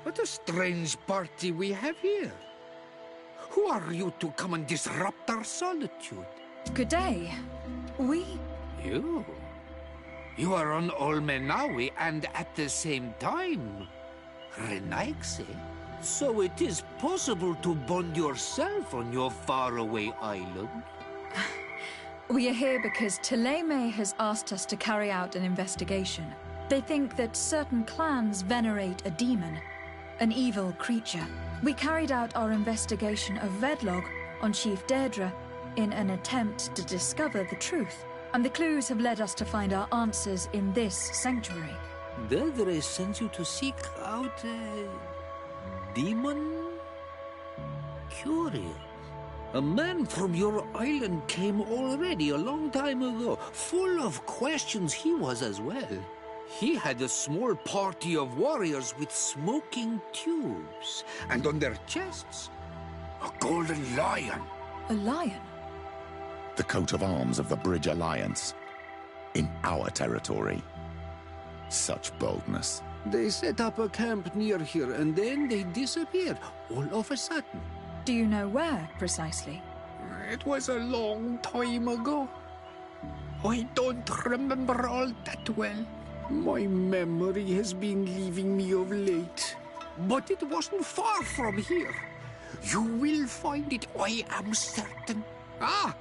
What a strange party we have here. Who are you to come and disrupt our solitude? Good day. You? You are on Olmenawi and at the same time Renaigse. So it is possible to bond yourself on your faraway island? We are here because Teleme has asked us to carry out an investigation. They think that certain clans venerate a demon, an evil creature. We carried out our investigation of Vedlog on Chief Deirdre in an attempt to discover the truth, and the clues have led us to find our answers in this sanctuary. Deirdre sent you to seek out a demon? Curious. A man from your island came already a long time ago. Full of questions he was as well. He had a small party of warriors with smoking tubes, and on their chests, a golden lion. A lion? The coat of arms of the Bridge Alliance. In our territory. Such boldness. They set up a camp near here, and then they disappeared, all of a sudden. Do you know where, precisely? It was a long time ago. I don't remember all that well. My memory has been leaving me of late. But it wasn't far from here. You will find it, I am certain. Ah!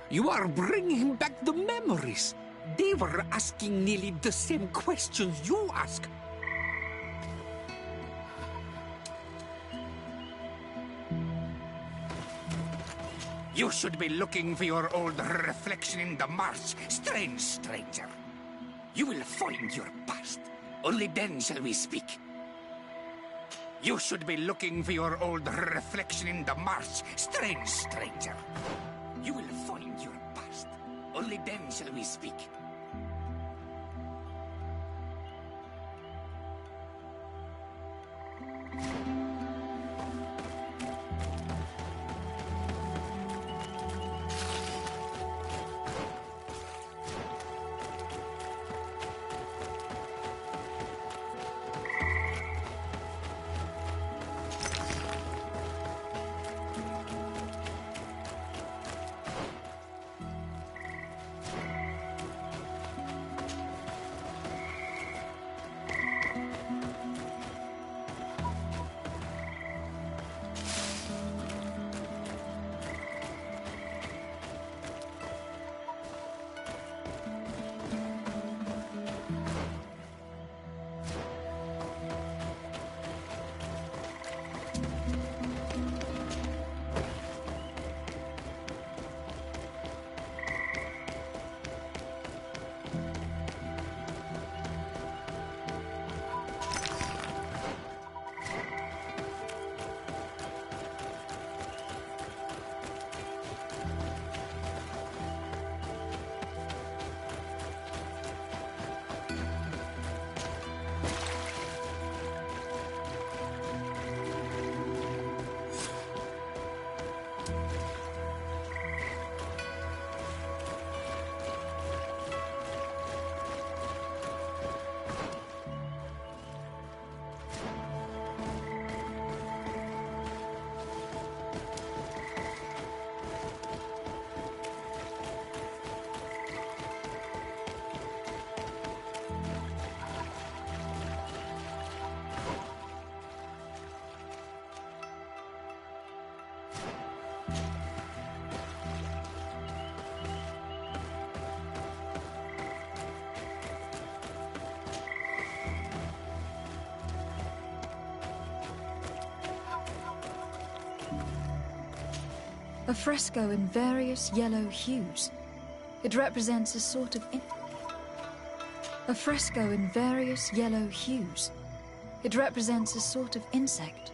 You are bringing back the memories. They were asking nearly the same questions you ask. You should be looking for your old reflection in the marsh, strange stranger. You will find your past. Only then shall we speak. You should be looking for your old reflection in the marsh, strange stranger. You will find your past. Only then shall we speak. A fresco in various yellow hues. It represents a sort of A fresco in various yellow hues. It represents a sort of insect.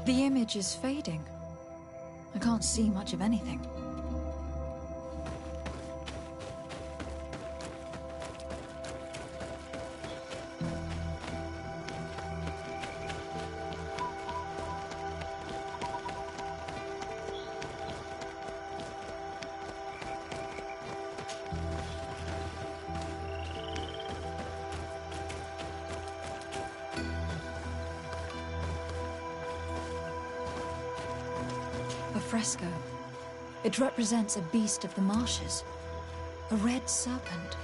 The image is fading. I can't see much of anything. A fresco. It represents a beast of the marshes. A red serpent.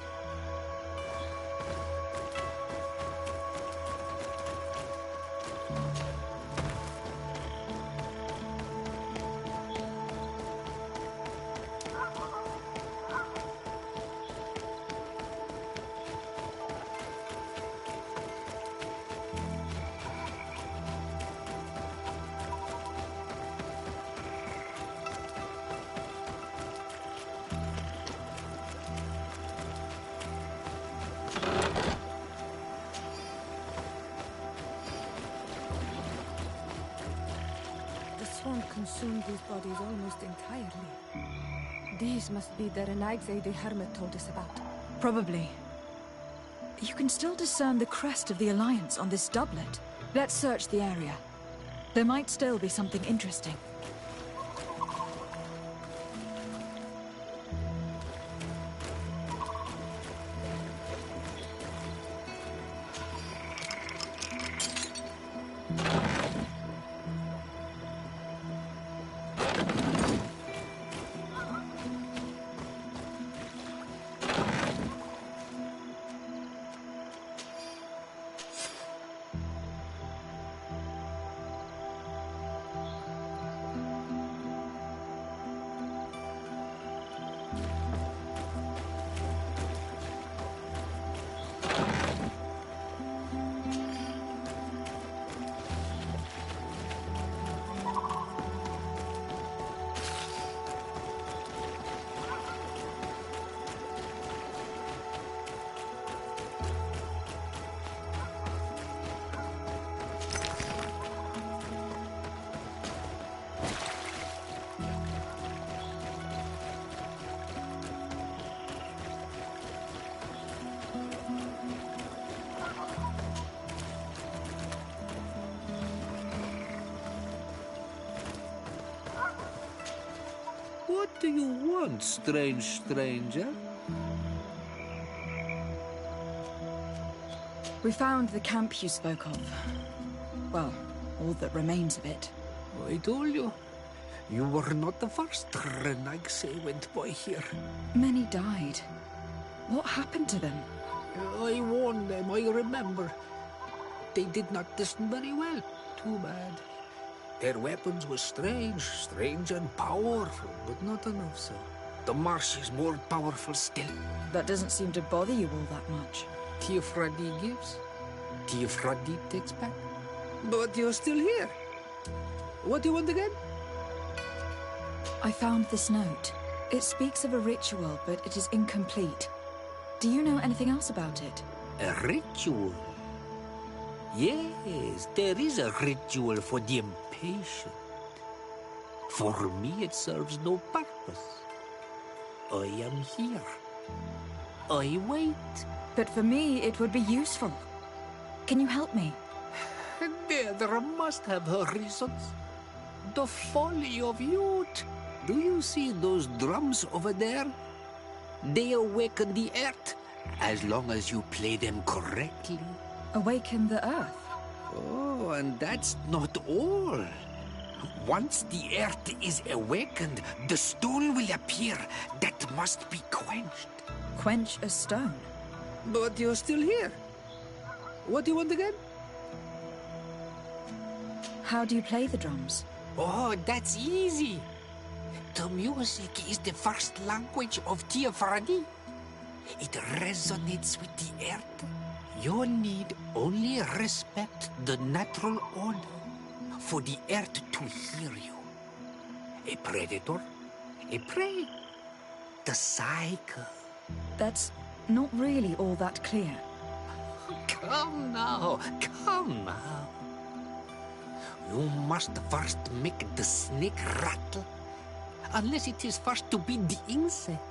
The swamp consumed these bodies almost entirely. These must be the Renaigse the Hermit told us about. Probably. You can still discern the crest of the Alliance on this doublet. Let's search the area. There might still be something interesting. What do you want, strange stranger? We found the camp you spoke of. Well, all that remains of it. I told you. You were not the first Renaigse went by here. Many died. What happened to them? I warned them, I remember. They did not listen very well. Too bad. Their weapons were strange and powerful, but not enough so. The marsh is more powerful still. That doesn't seem to bother you all that much. Teofradi gives, Teofradi takes back. But you're still here. What do you want again? I found this note. It speaks of a ritual, but it is incomplete. Do you know anything else about it? A ritual? Yes, there is a ritual for the impatient. For me, it serves no purpose. I am here. I wait. But for me, it would be useful. Can you help me? There must have her reasons. The folly of youth. Do you see those drums over there? They awaken the earth, as long as you play them correctly. Awaken the earth? Oh, and that's not all. Once the earth is awakened, the stone will appear that must be quenched. Quench a stone? But you're still here. What do you want again? How do you play the drums? Oh, that's easy. The music is the first language of Teofradi. It resonates with the earth. You need only respect the natural order for the earth to hear you. A predator, a prey. The cycle. That's not really all that clear. Come now, come now. You must first make the snake rattle. Unless it is first to be the insect.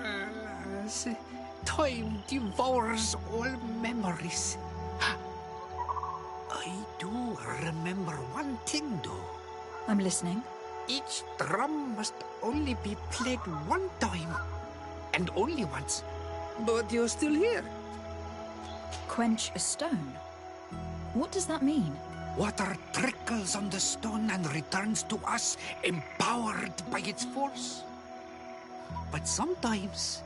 Alas, time devours all memories. I do remember one thing, though. I'm listening. Each drum must only be played one time. And only once. But you're still here. Quench a stone? What does that mean? Water trickles on the stone and returns to us, empowered by its force. But sometimes,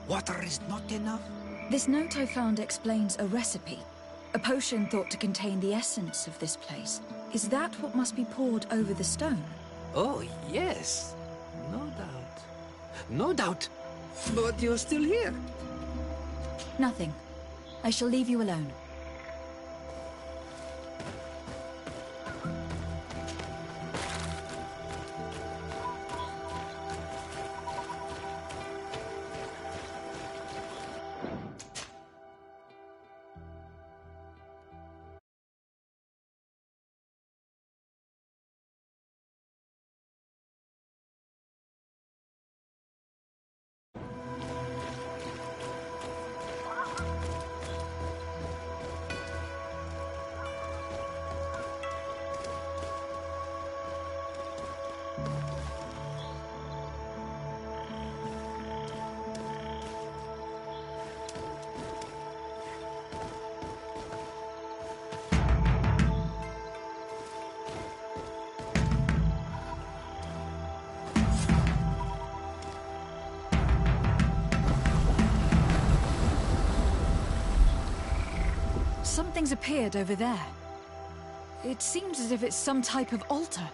water is not enough. This note I found explains a recipe. A potion thought to contain the essence of this place. Is that what must be poured over the stone? Oh, yes. No doubt. No doubt. But you're still here. Nothing. I shall leave you alone. Something's appeared over there. It seems as if it's some type of altar.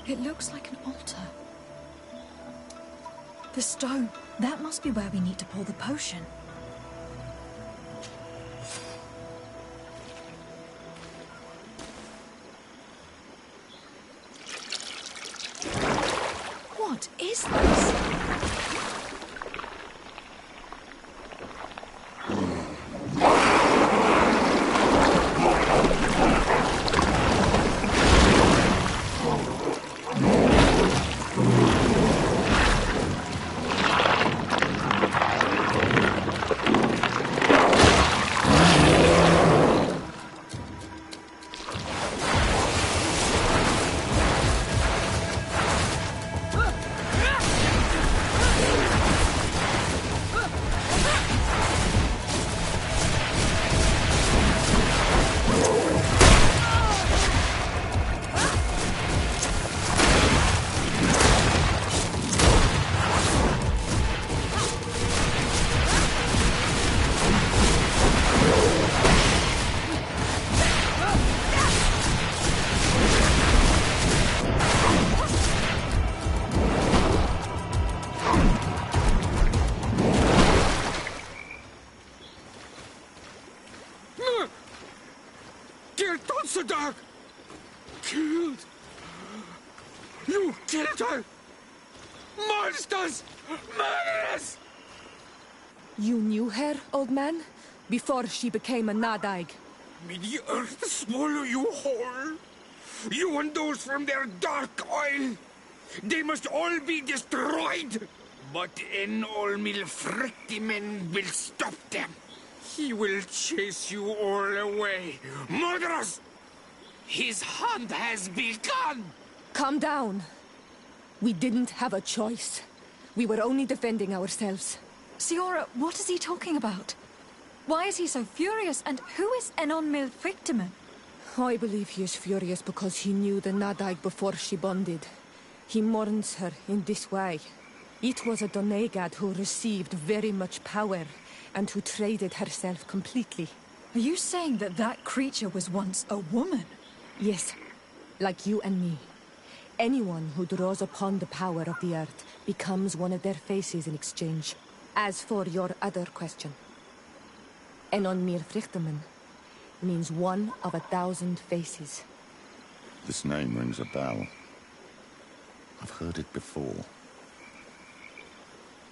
It looks like an altar. The stone. That must be where we need to pour the potion. What is this? Killed! You killed her! Monsters! Murderers! You knew her, old man? Before she became a Nadaig? May the earth swallow you whole! You and those from their dark oil! They must all be destroyed! But Enolmil Frictimen will stop them! He will chase you all away! Murderers! His hunt has begun! Calm down. We didn't have a choice. We were only defending ourselves. Siora, what is he talking about? Why is he so furious, and who is Enonmil Frictimen? I believe he is furious because he knew the Nadaig before she bonded. He mourns her in this way. It was a Doneigad who received very much power, and who traded herself completely. Are you saying that that creature was once a woman? Yes, like you and me. Anyone who draws upon the power of the earth becomes one of their faces in exchange. As for your other question, Enonmir Frichteman means one of 1,000 faces. This name rings a bell. I've heard it before.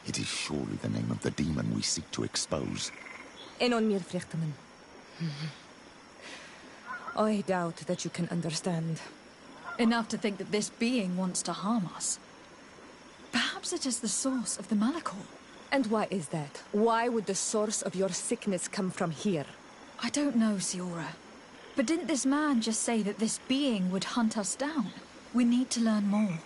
It is surely the name of the demon we seek to expose. En on meer vluchtelingen. I doubt that you can understand. Enough to think that this being wants to harm us. Perhaps it is the source of the Malachor. And why is that? Why would the source of your sickness come from here? I don't know, Siora. But didn't this man just say that this being would hunt us down? We need to learn more.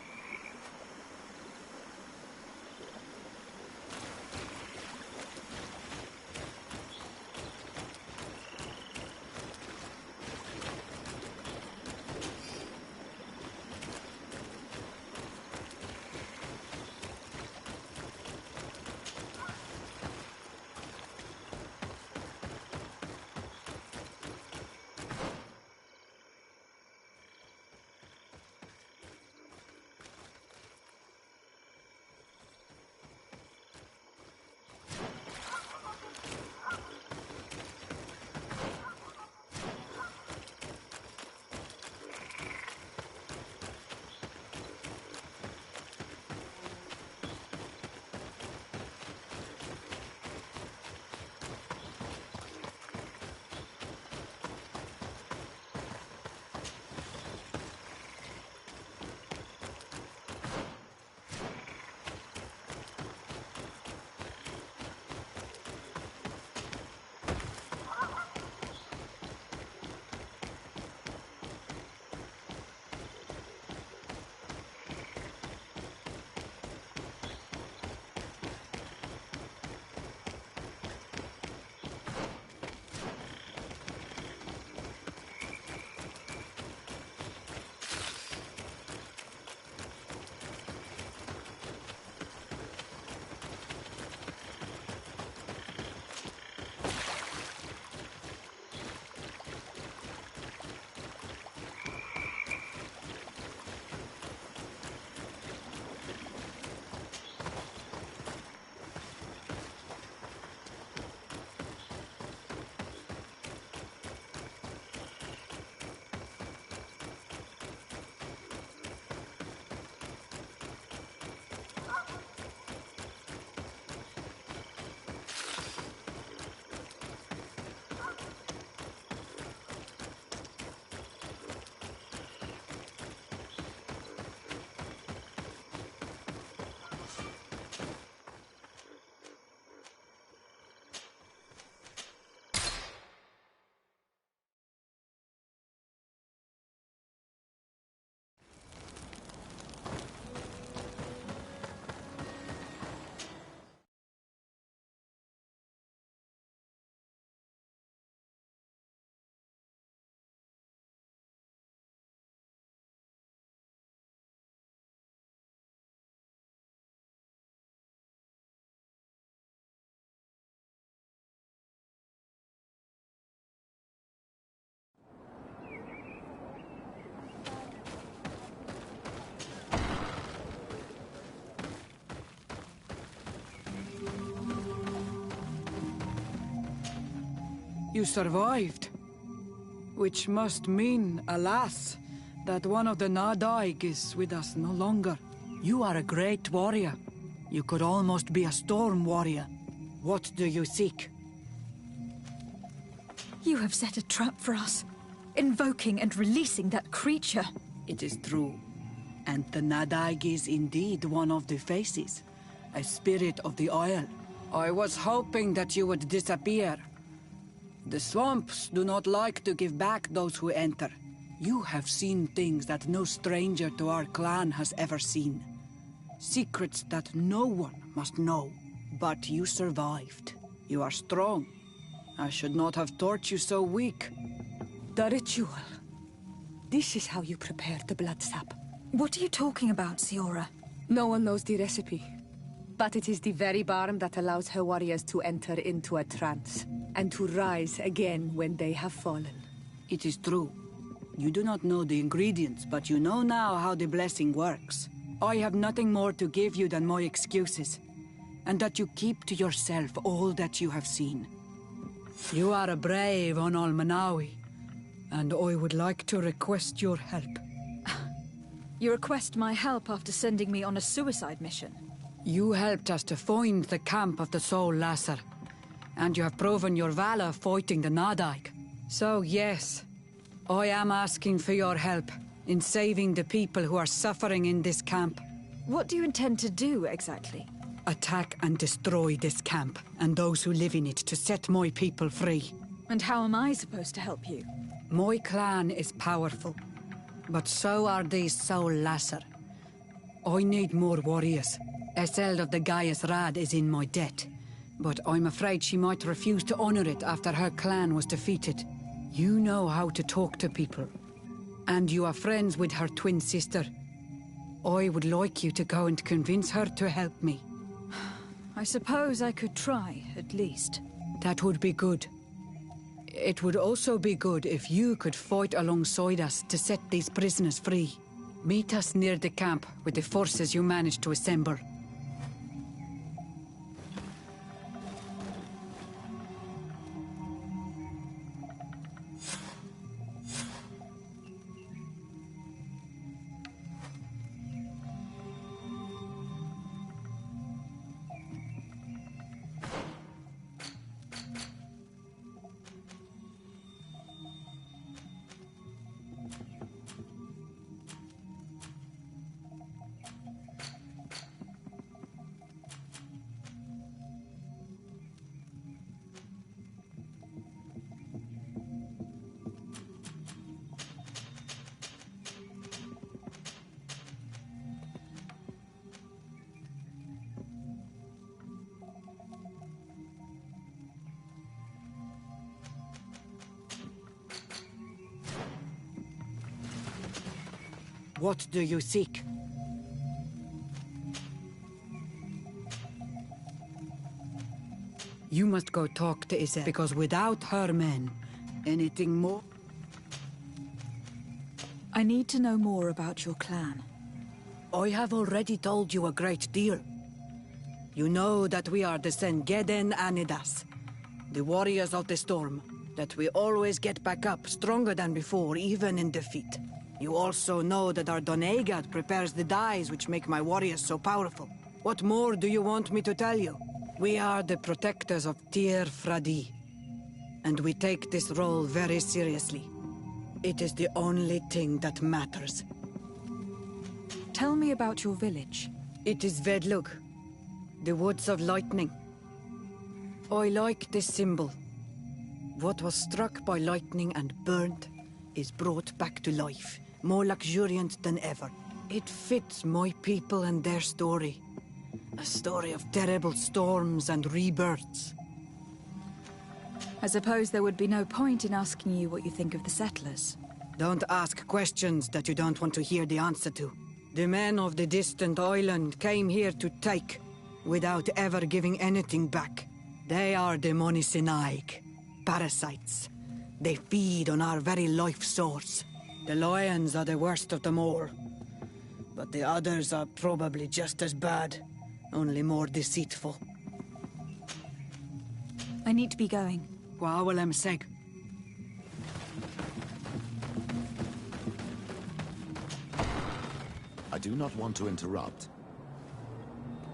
You survived. Which must mean, alas, that one of the Nadaig is with us no longer. You are a great warrior. You could almost be a storm warrior. What do you seek? You have set a trap for us, invoking and releasing that creature. It is true. And the Nadaig is indeed one of the faces, a spirit of the Isle. I was hoping that you would disappear. The swamps do not like to give back those who enter. You have seen things that no stranger to our clan has ever seen. Secrets that no one must know. But you survived. You are strong. I should not have thought you so weak. The ritual. This is how you prepare the blood sap. What are you talking about, Siora? No one knows the recipe. But it is the very barm that allows her warriors to enter into a trance, and to rise again when they have fallen. It is true. You do not know the ingredients, but you know now how the blessing works. I have nothing more to give you than my excuses, and that you keep to yourself all that you have seen. You are a brave on Almanawi, and I would like to request your help. You request my help after sending me on a suicide mission? You helped us to find the camp of the Soul Lasser, and you have proven your valor fighting the Nadaig. So yes, I am asking for your help in saving the people who are suffering in this camp. What do you intend to do, exactly? Attack and destroy this camp, and those who live in it, to set my people free. And how am I supposed to help you? My clan is powerful, but so are these Soul Lasser. I need more warriors. Eseld of the Gaius Rad is in my debt, but I'm afraid she might refuse to honor it after her clan was defeated. You know how to talk to people, and you are friends with her twin sister. I would like you to go and convince her to help me. I suppose I could try, at least. That would be good. It would also be good if you could fight alongside us to set these prisoners free. Meet us near the camp with the forces you managed to assemble. What do you seek? You must go talk to Isel, because without her men, anything more? I need to know more about your clan. I have already told you a great deal. You know that we are the Sengeden Anidas, the warriors of the storm, that we always get back up stronger than before, even in defeat. You also know that our Doneigad prepares the dyes which make my warriors so powerful. What more do you want me to tell you? We are the protectors of Tir Fradi, and we take this role very seriously. It is the only thing that matters. Tell me about your village. It is Vedlug, the Woods of Lightning. I like this symbol. What was struck by lightning and burned is brought back to life, more luxuriant than ever. It fits my people and their story. A story of terrible storms and rebirths. I suppose there would be no point in asking you what you think of the settlers. Don't ask questions that you don't want to hear the answer to. The men of the distant island came here to take, without ever giving anything back. They are the Monisinaig, parasites. They feed on our very life source. The lions are the worst of them all. But the others are probably just as bad, only more deceitful. I need to be going. Gwawalem seg. I do not want to interrupt,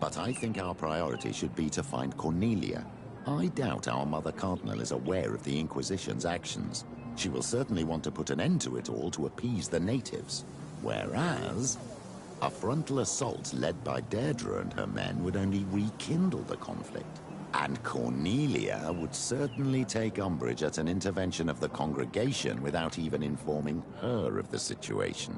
but I think our priority should be to find Cornelia. I doubt our Mother Cardinal is aware of the Inquisition's actions. She will certainly want to put an end to it all to appease the natives. Whereas, a frontal assault led by Deirdre and her men would only rekindle the conflict. And Cornelia would certainly take umbrage at an intervention of the congregation without even informing her of the situation.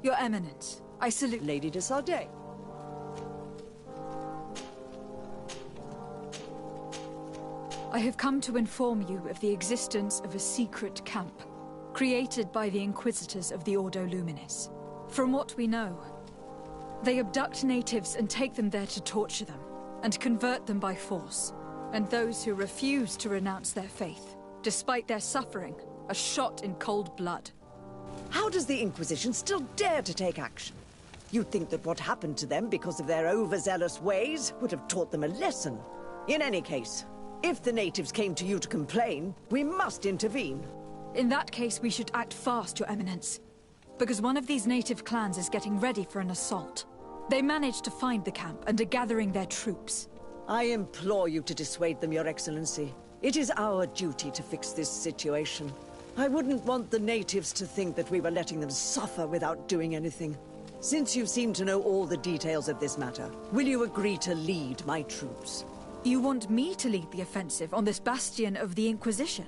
Your Eminence, I salute... Lady de Sardet. I have come to inform you of the existence of a secret camp, created by the Inquisitors of the Ordo Luminis. From what we know, they abduct natives and take them there to torture them, and convert them by force. And those who refuse to renounce their faith, despite their suffering, are shot in cold blood. How does the Inquisition still dare to take action? You'd think that what happened to them because of their overzealous ways would have taught them a lesson. In any case, if the natives came to you to complain, we must intervene. In that case, we should act fast, Your Eminence. Because one of these native clans is getting ready for an assault. They managed to find the camp and are gathering their troops. I implore you to dissuade them, Your Excellency. It is our duty to fix this situation. I wouldn't want the natives to think that we were letting them suffer without doing anything. Since you seem to know all the details of this matter, will you agree to lead my troops? You want me to lead the offensive on this bastion of the Inquisition?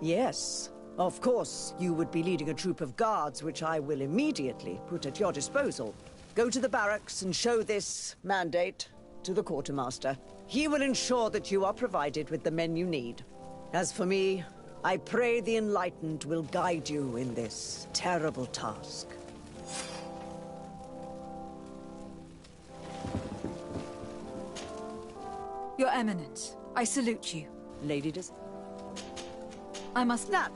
Yes. Of course, you would be leading a troop of guards, which I will immediately put at your disposal. Go to the barracks and show this mandate to the quartermaster. He will ensure that you are provided with the men you need. As for me, I pray the Enlightened will guide you in this terrible task. Your Eminence, I salute you. Lady Des... I must not...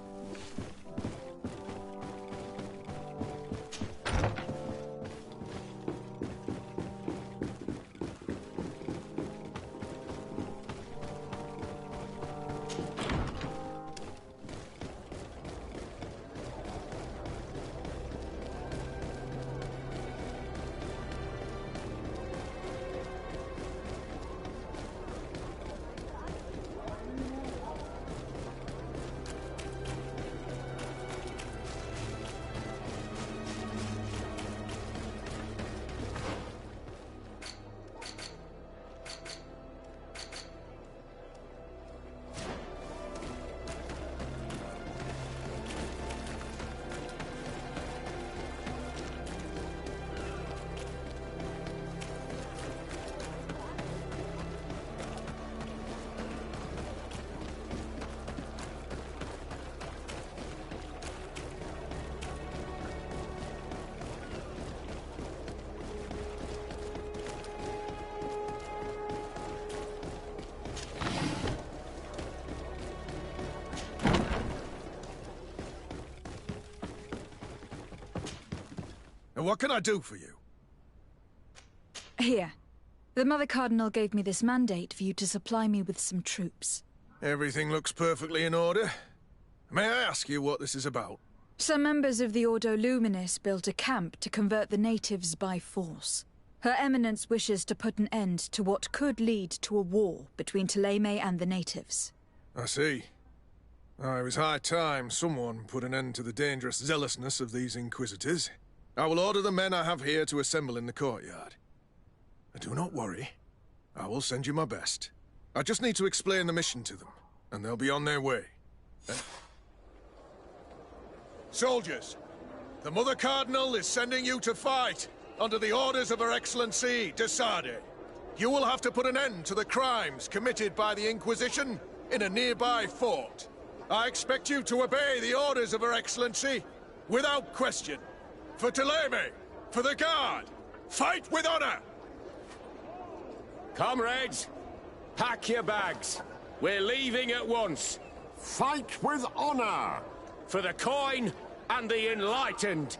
And what can I do for you? Here. The Mother Cardinal gave me this mandate for you to supply me with some troops. Everything looks perfectly in order. May I ask you what this is about? Some members of the Ordo Luminis built a camp to convert the natives by force. Her Eminence wishes to put an end to what could lead to a war between Thélème and the natives. I see. It was high time someone put an end to the dangerous zealousness of these Inquisitors. I will order the men I have here to assemble in the courtyard. Do not worry. I will send you my best. I just need to explain the mission to them, and they'll be on their way. Soldiers, the Mother Cardinal is sending you to fight under the orders of Her Excellency de Sardet. You will have to put an end to the crimes committed by the Inquisition in a nearby fort. I expect you to obey the orders of Her Excellency without question. For Thélème, for the Guard, fight with honor! Comrades, pack your bags. We're leaving at once. Fight with honor! For the coin and the enlightened.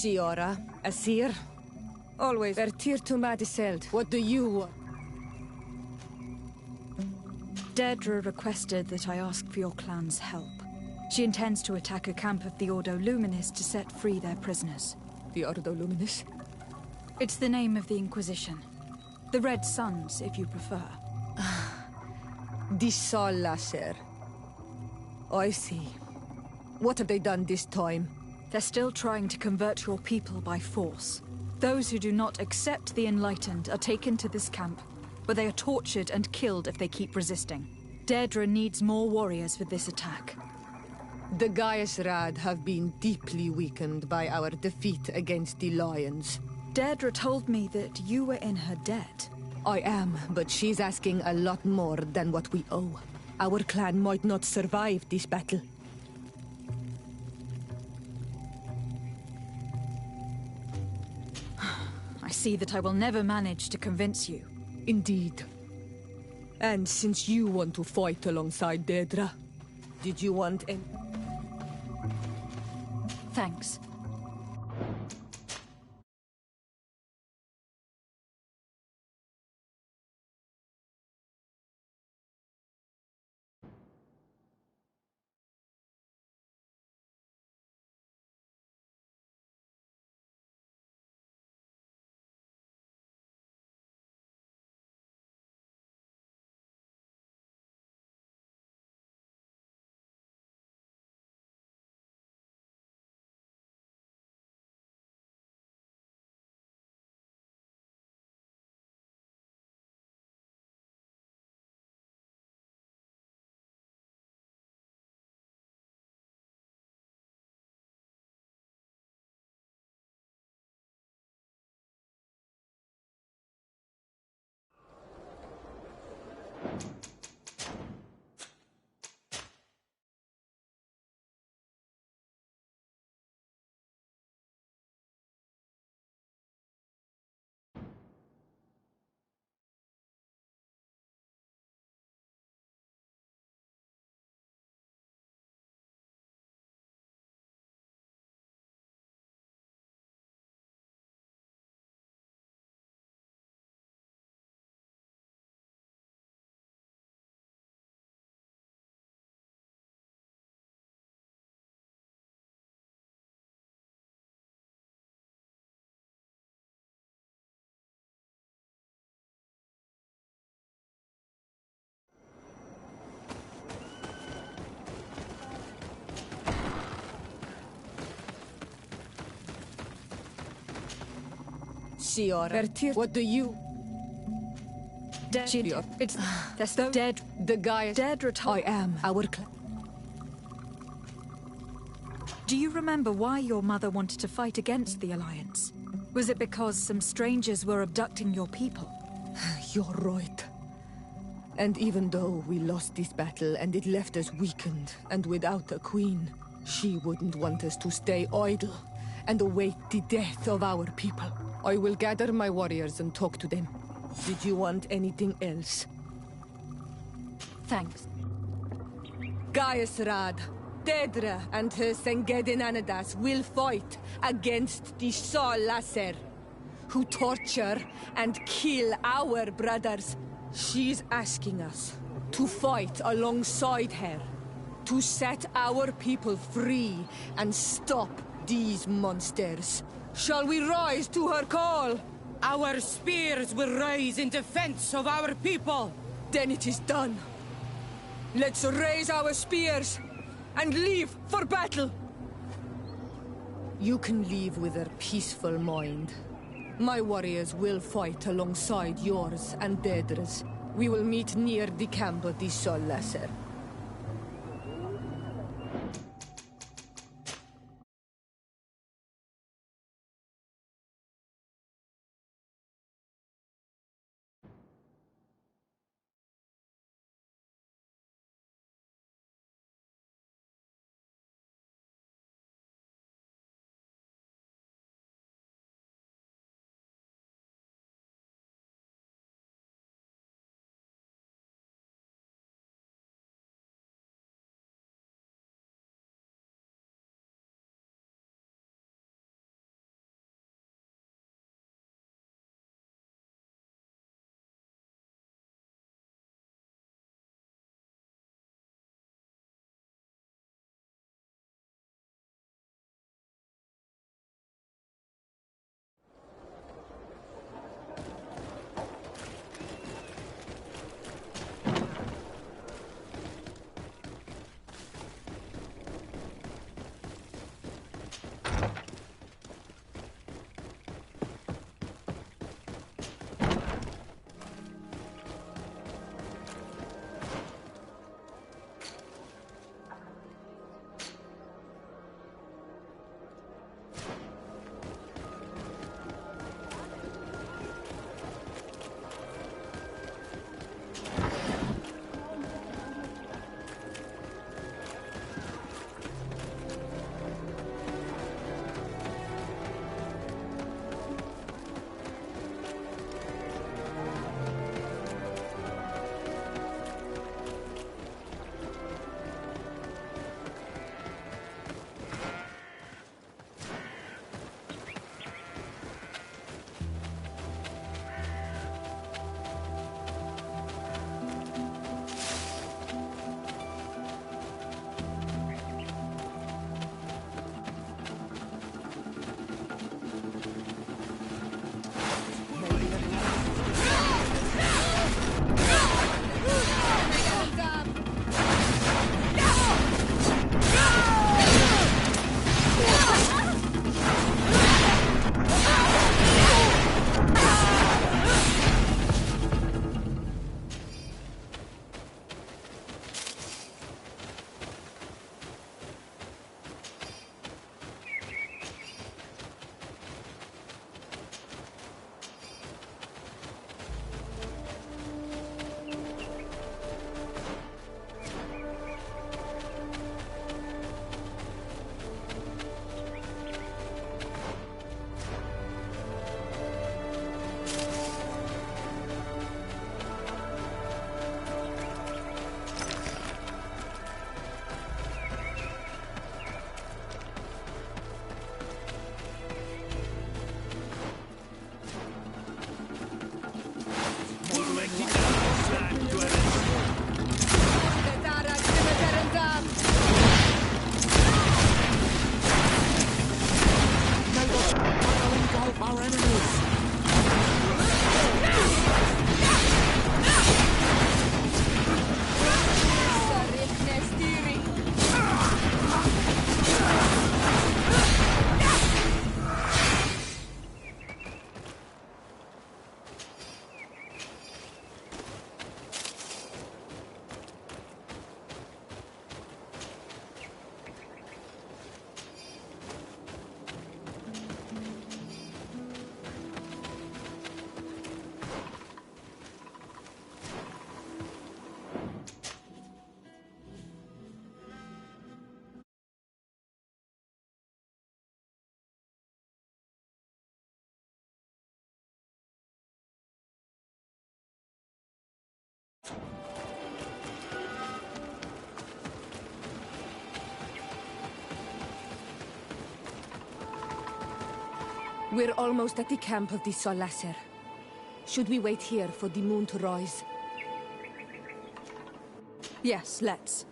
Siora, Asir. Always Vertir to Madiseld. What do you want? Deirdre requested that I ask for your clan's help. She intends to attack a camp of the Ordo Luminis to set free their prisoners. The Ordo Luminis? It's the name of the Inquisition. The Red Suns, if you prefer. Di Solla, sir. I see. What have they done this time? They're still trying to convert your people by force. Those who do not accept the Enlightened are taken to this camp, where they are tortured and killed if they keep resisting. Deirdre needs more warriors for this attack. The Gaius Rad have been deeply weakened by our defeat against the Lions. Deirdre told me that you were in her debt. I am, but she's asking a lot more than what we owe. Our clan might not survive this battle. I see that I will never manage to convince you. Indeed. And since you want to fight alongside Deirdre, did you want any... Thanks. Siora, what do you... It's there's no dead. The guy Dead retired. I am our Do you remember why your mother wanted to fight against the Alliance? Was it because some strangers were abducting your people? You're right. And even though we lost this battle and it left us weakened and without a queen, she wouldn't want us to stay idle and await the death of our people. I will gather my warriors and talk to them. Did you want anything else? Thanks. Gaius Rad, Dedra and her Sengedin Anadas will fight against the Sol Lasser, who torture and kill our brothers. She's asking us to fight alongside her, to set our people free and stop these monsters. Shall we rise to her call? Our spears will rise in defense of our people. Then it is done. Let's raise our spears and leave for battle. You can leave with a peaceful mind. My warriors will fight alongside yours and Dedra's. We will meet near the camp of the Sol Lasser. We're almost at the camp of the Solasser. Should we wait here for the moon to rise? Yes, let's.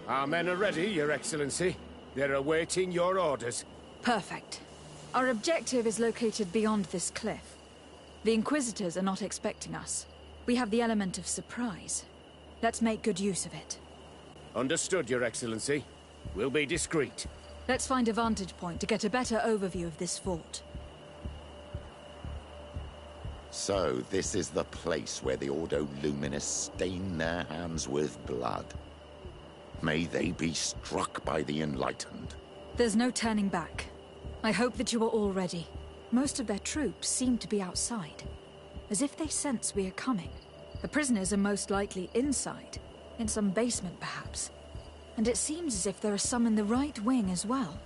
Our men are ready, Your Excellency. They're awaiting your orders. Perfect. Our objective is located beyond this cliff. The Inquisitors are not expecting us. We have the element of surprise. Let's make good use of it. Understood, Your Excellency. We'll be discreet. Let's find a vantage point to get a better overview of this fort. So, this is the place where the Ordo Luminous stain their hands with blood. May they be struck by the Enlightened. There's no turning back. I hope that you are all ready. Most of their troops seem to be outside, as if they sense we are coming. The prisoners are most likely inside, in some basement perhaps. And it seems as if there are some in the right wing as well.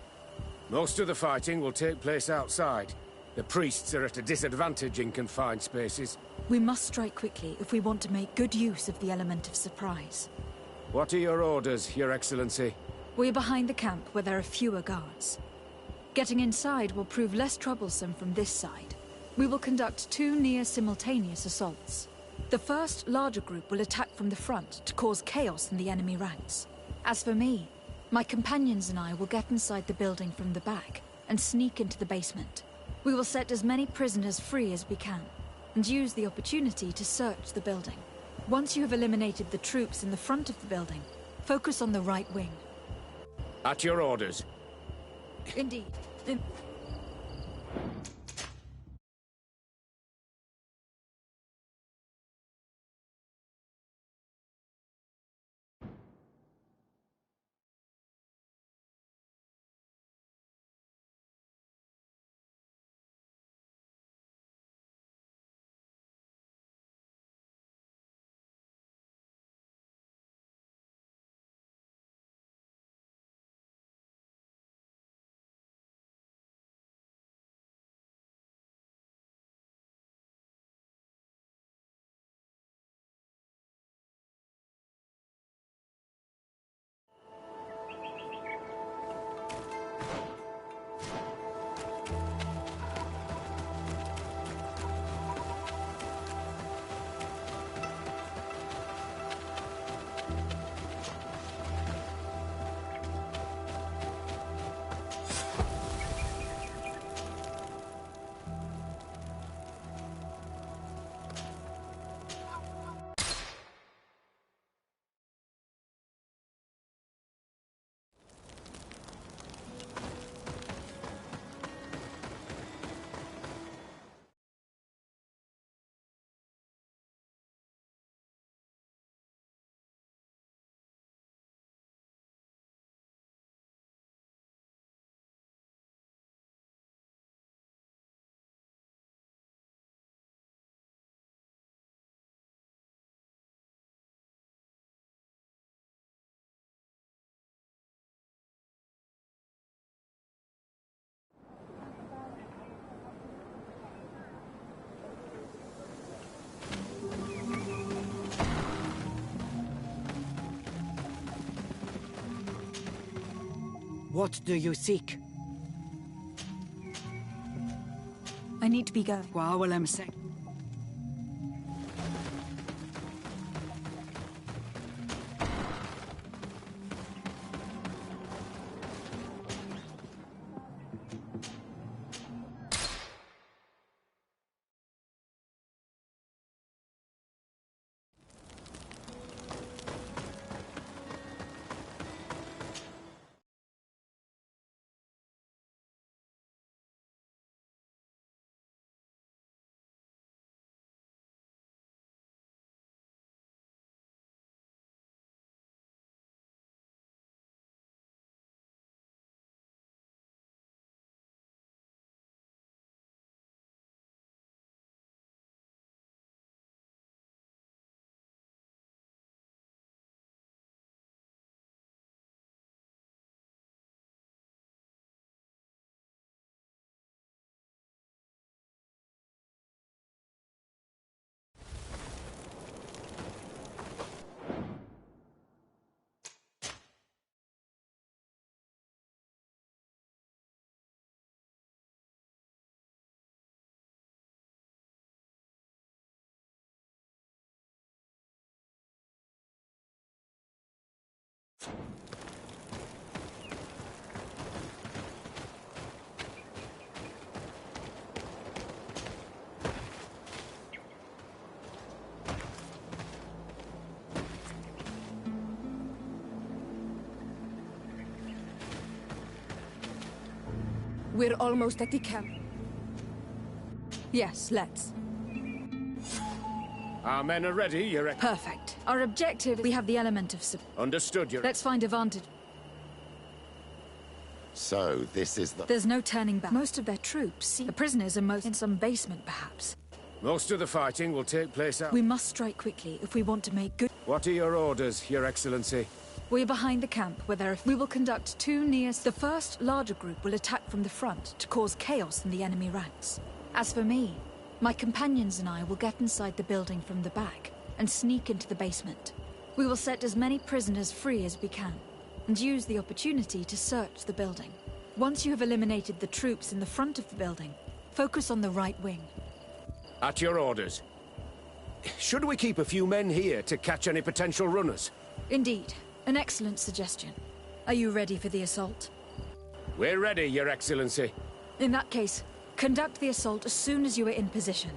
Most of the fighting will take place outside. The priests are at a disadvantage in confined spaces. We must strike quickly if we want to make good use of the element of surprise. What are your orders, Your Excellency? We're behind the camp where there are fewer guards. Getting inside will prove less troublesome from this side. We will conduct 2 near-simultaneous assaults. The first, larger group will attack from the front to cause chaos in the enemy ranks. As for me, my companions and I will get inside the building from the back and sneak into the basement. We will set as many prisoners free as we can, and use the opportunity to search the building. Once you have eliminated the troops in the front of the building, focus on the right wing. At your orders. Indeed. What do you seek? I need to be going. Well, I'm saying. We're almost at the camp. Yes, let's. Our men are ready, Perfect. Our objective, we have the element of... Understood, Let's find a vantage. So, this is the... There's no turning back. Most of their troops, see... The prisoners are most in some basement, perhaps. Most of the fighting will take place out... We must strike quickly if we want to make good... What are your orders, Your Excellency? We're behind the camp, where there are... We will conduct two near... The first, larger group will attack from the front to cause chaos in the enemy ranks. As for me, my companions and I will get inside the building from the back and sneak into the basement. We will set as many prisoners free as we can and use the opportunity to search the building. Once you have eliminated the troops in the front of the building, focus on the right wing. At your orders. Should we keep a few men here to catch any potential runners? Indeed. An excellent suggestion. Are you ready for the assault? We're ready, Your Excellency. In that case, conduct the assault as soon as you are in position.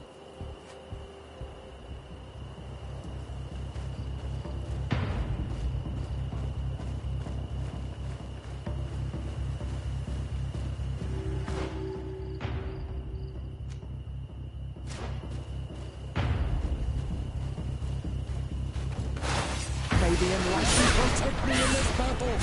May the enlightened protect me in this battle!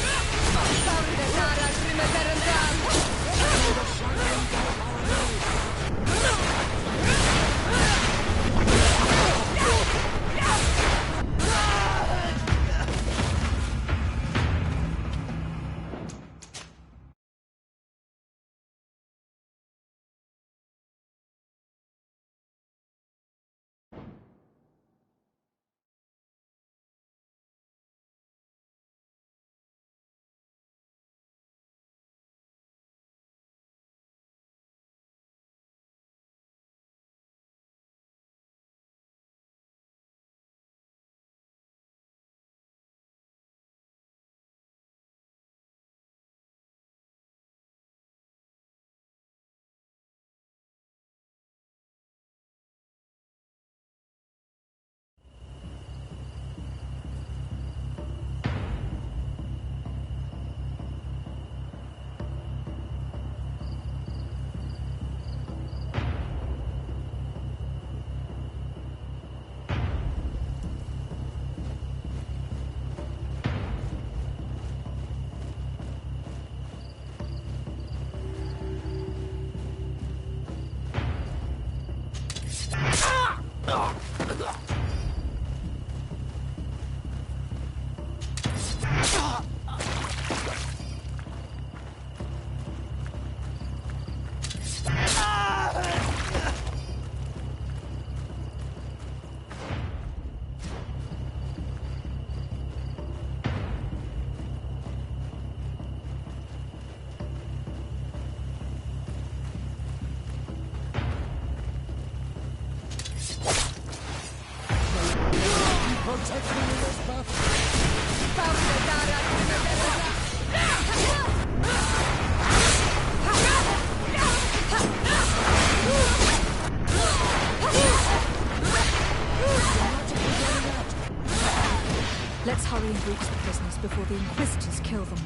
Let's hurry and reach the prisoners before the Inquisitors kill them.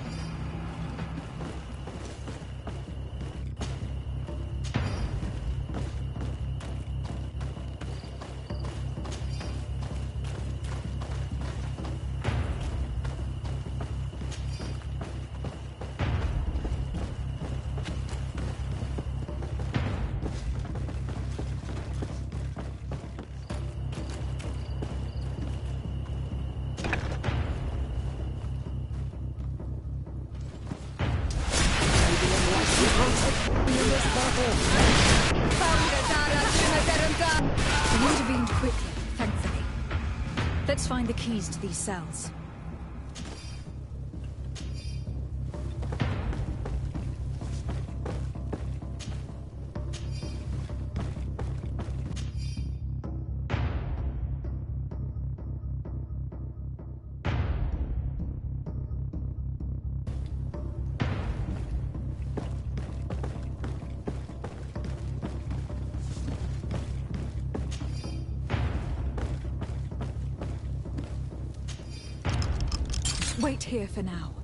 We intervened quickly, thankfully. Let's find the keys to these cells. here for now.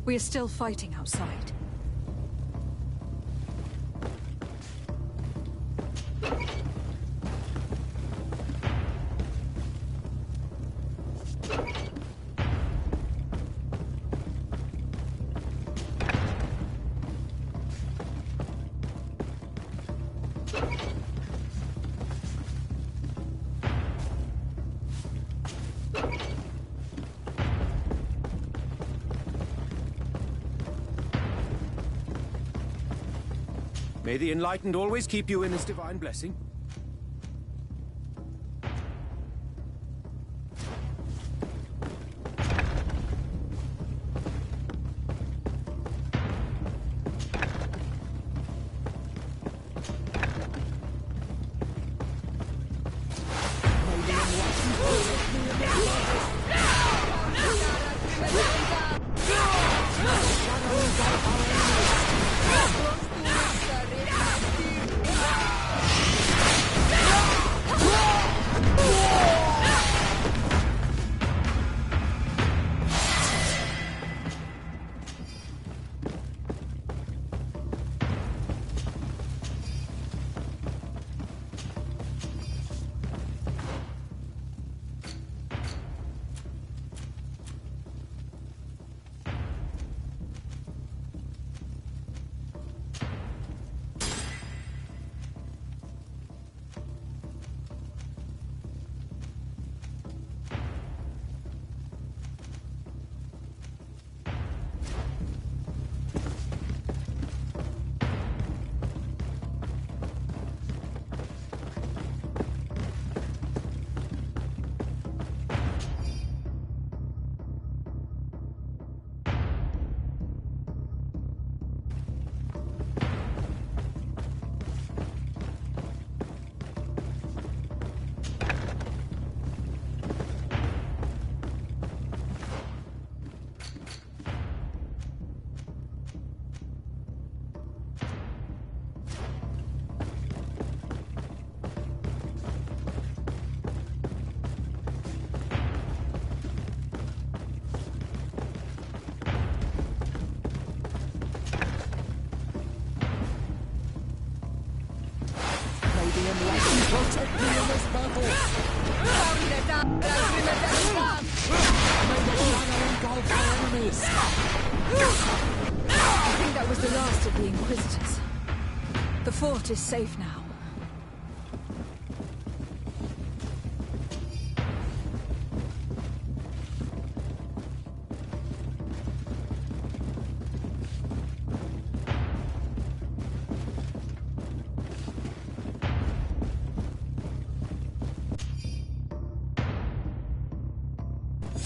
We are still fighting outside. May the Enlightened always keep you in his divine blessing. I think that was the last of the Inquisitors. The fort is safe now.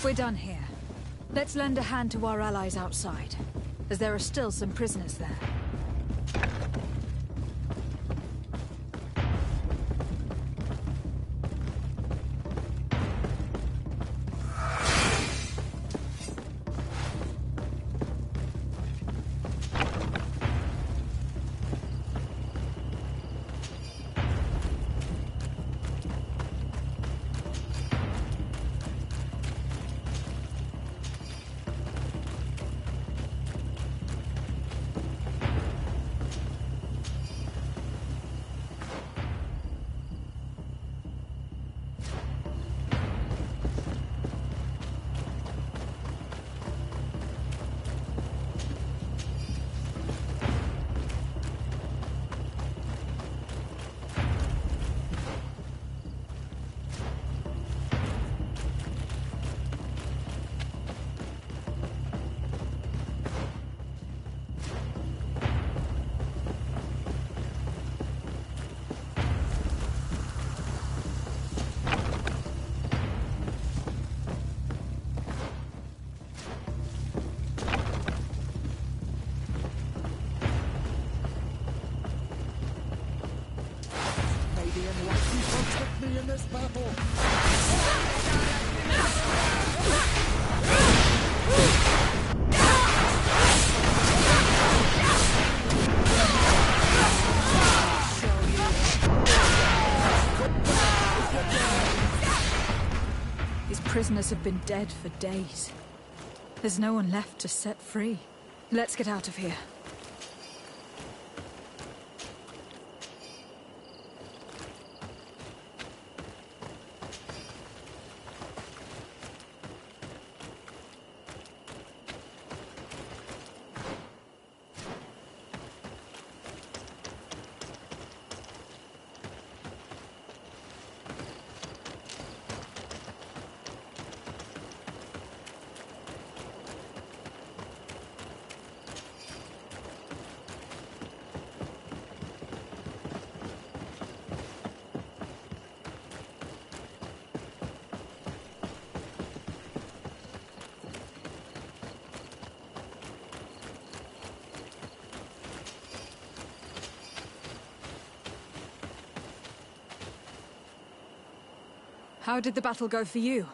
We're done here. Let's lend a hand to our allies outside, as there are still some prisoners there. Prisoners have been dead for days. There's no one left to set free. Let's get out of here. How did the battle go for you?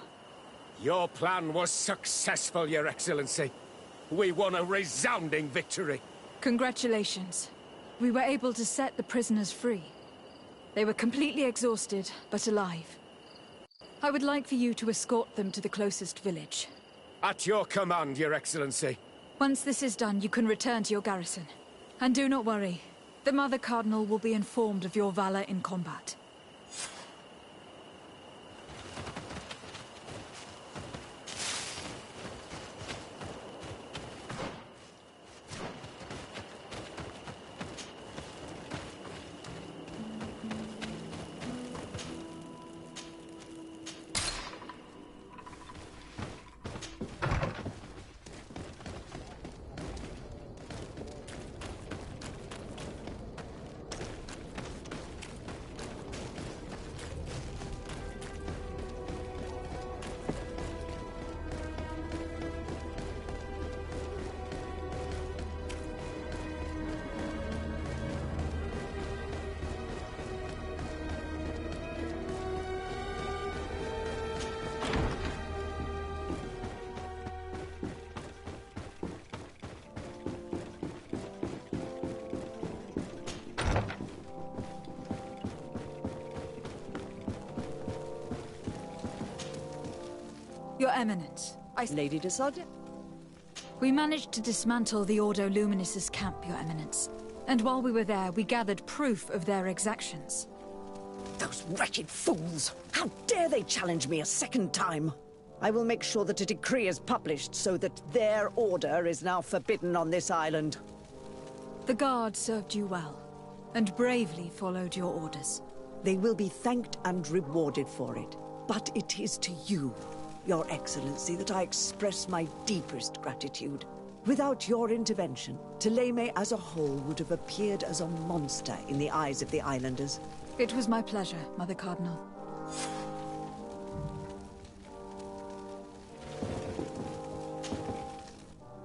Your plan was successful, Your Excellency. We won a resounding victory. Congratulations. We were able to set the prisoners free. They were completely exhausted, but alive. I would like for you to escort them to the closest village. At your command, Your Excellency. Once this is done, you can return to your garrison. And do not worry. The Mother Cardinal will be informed of your valor in combat. Your Eminence, Lady de Sade? We managed to dismantle the Ordo Luminis' camp, Your Eminence. And while we were there, we gathered proof of their exactions. Those wretched fools! How dare they challenge me a second time? I will make sure that a decree is published so that their order is now forbidden on this island. The Guard served you well, and bravely followed your orders. They will be thanked and rewarded for it. But it is to you, Your Excellency, that I express my deepest gratitude. Without your intervention, Thélème as a whole would have appeared as a monster in the eyes of the islanders. It was my pleasure, Mother Cardinal.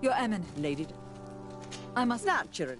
Your Eminence. Lady... I must... Natural.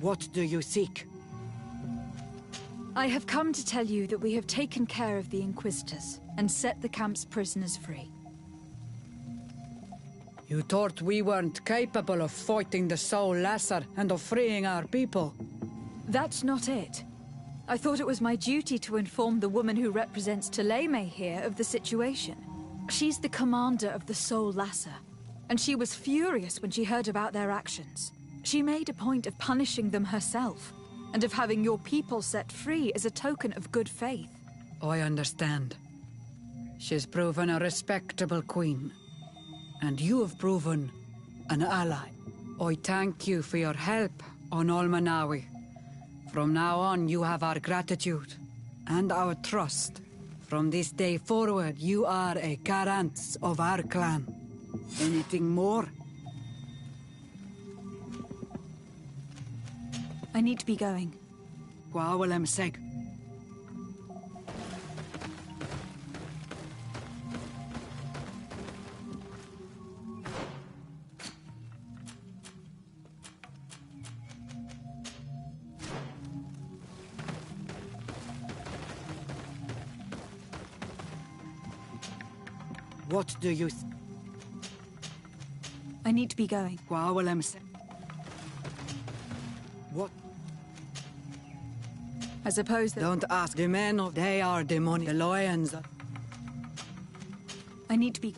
What do you seek? I have come to tell you that we have taken care of the Inquisitors and set the camp's prisoners free. You thought we weren't capable of fighting the Soul Lasser and of freeing our people? That's not it. I thought it was my duty to inform the woman who represents Thélème here of the situation. She's the commander of the Soul Lasser, and she was furious when she heard about their actions. She made a point of punishing them herself, and of having your people set free as a token of good faith. I understand. She's proven a respectable queen, and you have proven an ally. I thank you for your help on Almanawi. From now on, you have our gratitude and our trust. From this day forward, you are a Garant of our clan. Anything more? I need to be going. Gwawalem seg. What do you... I need to be going. Gwawalem seg. What? I suppose that... Don't ask the men of... They are demonic. The lions... I need to be...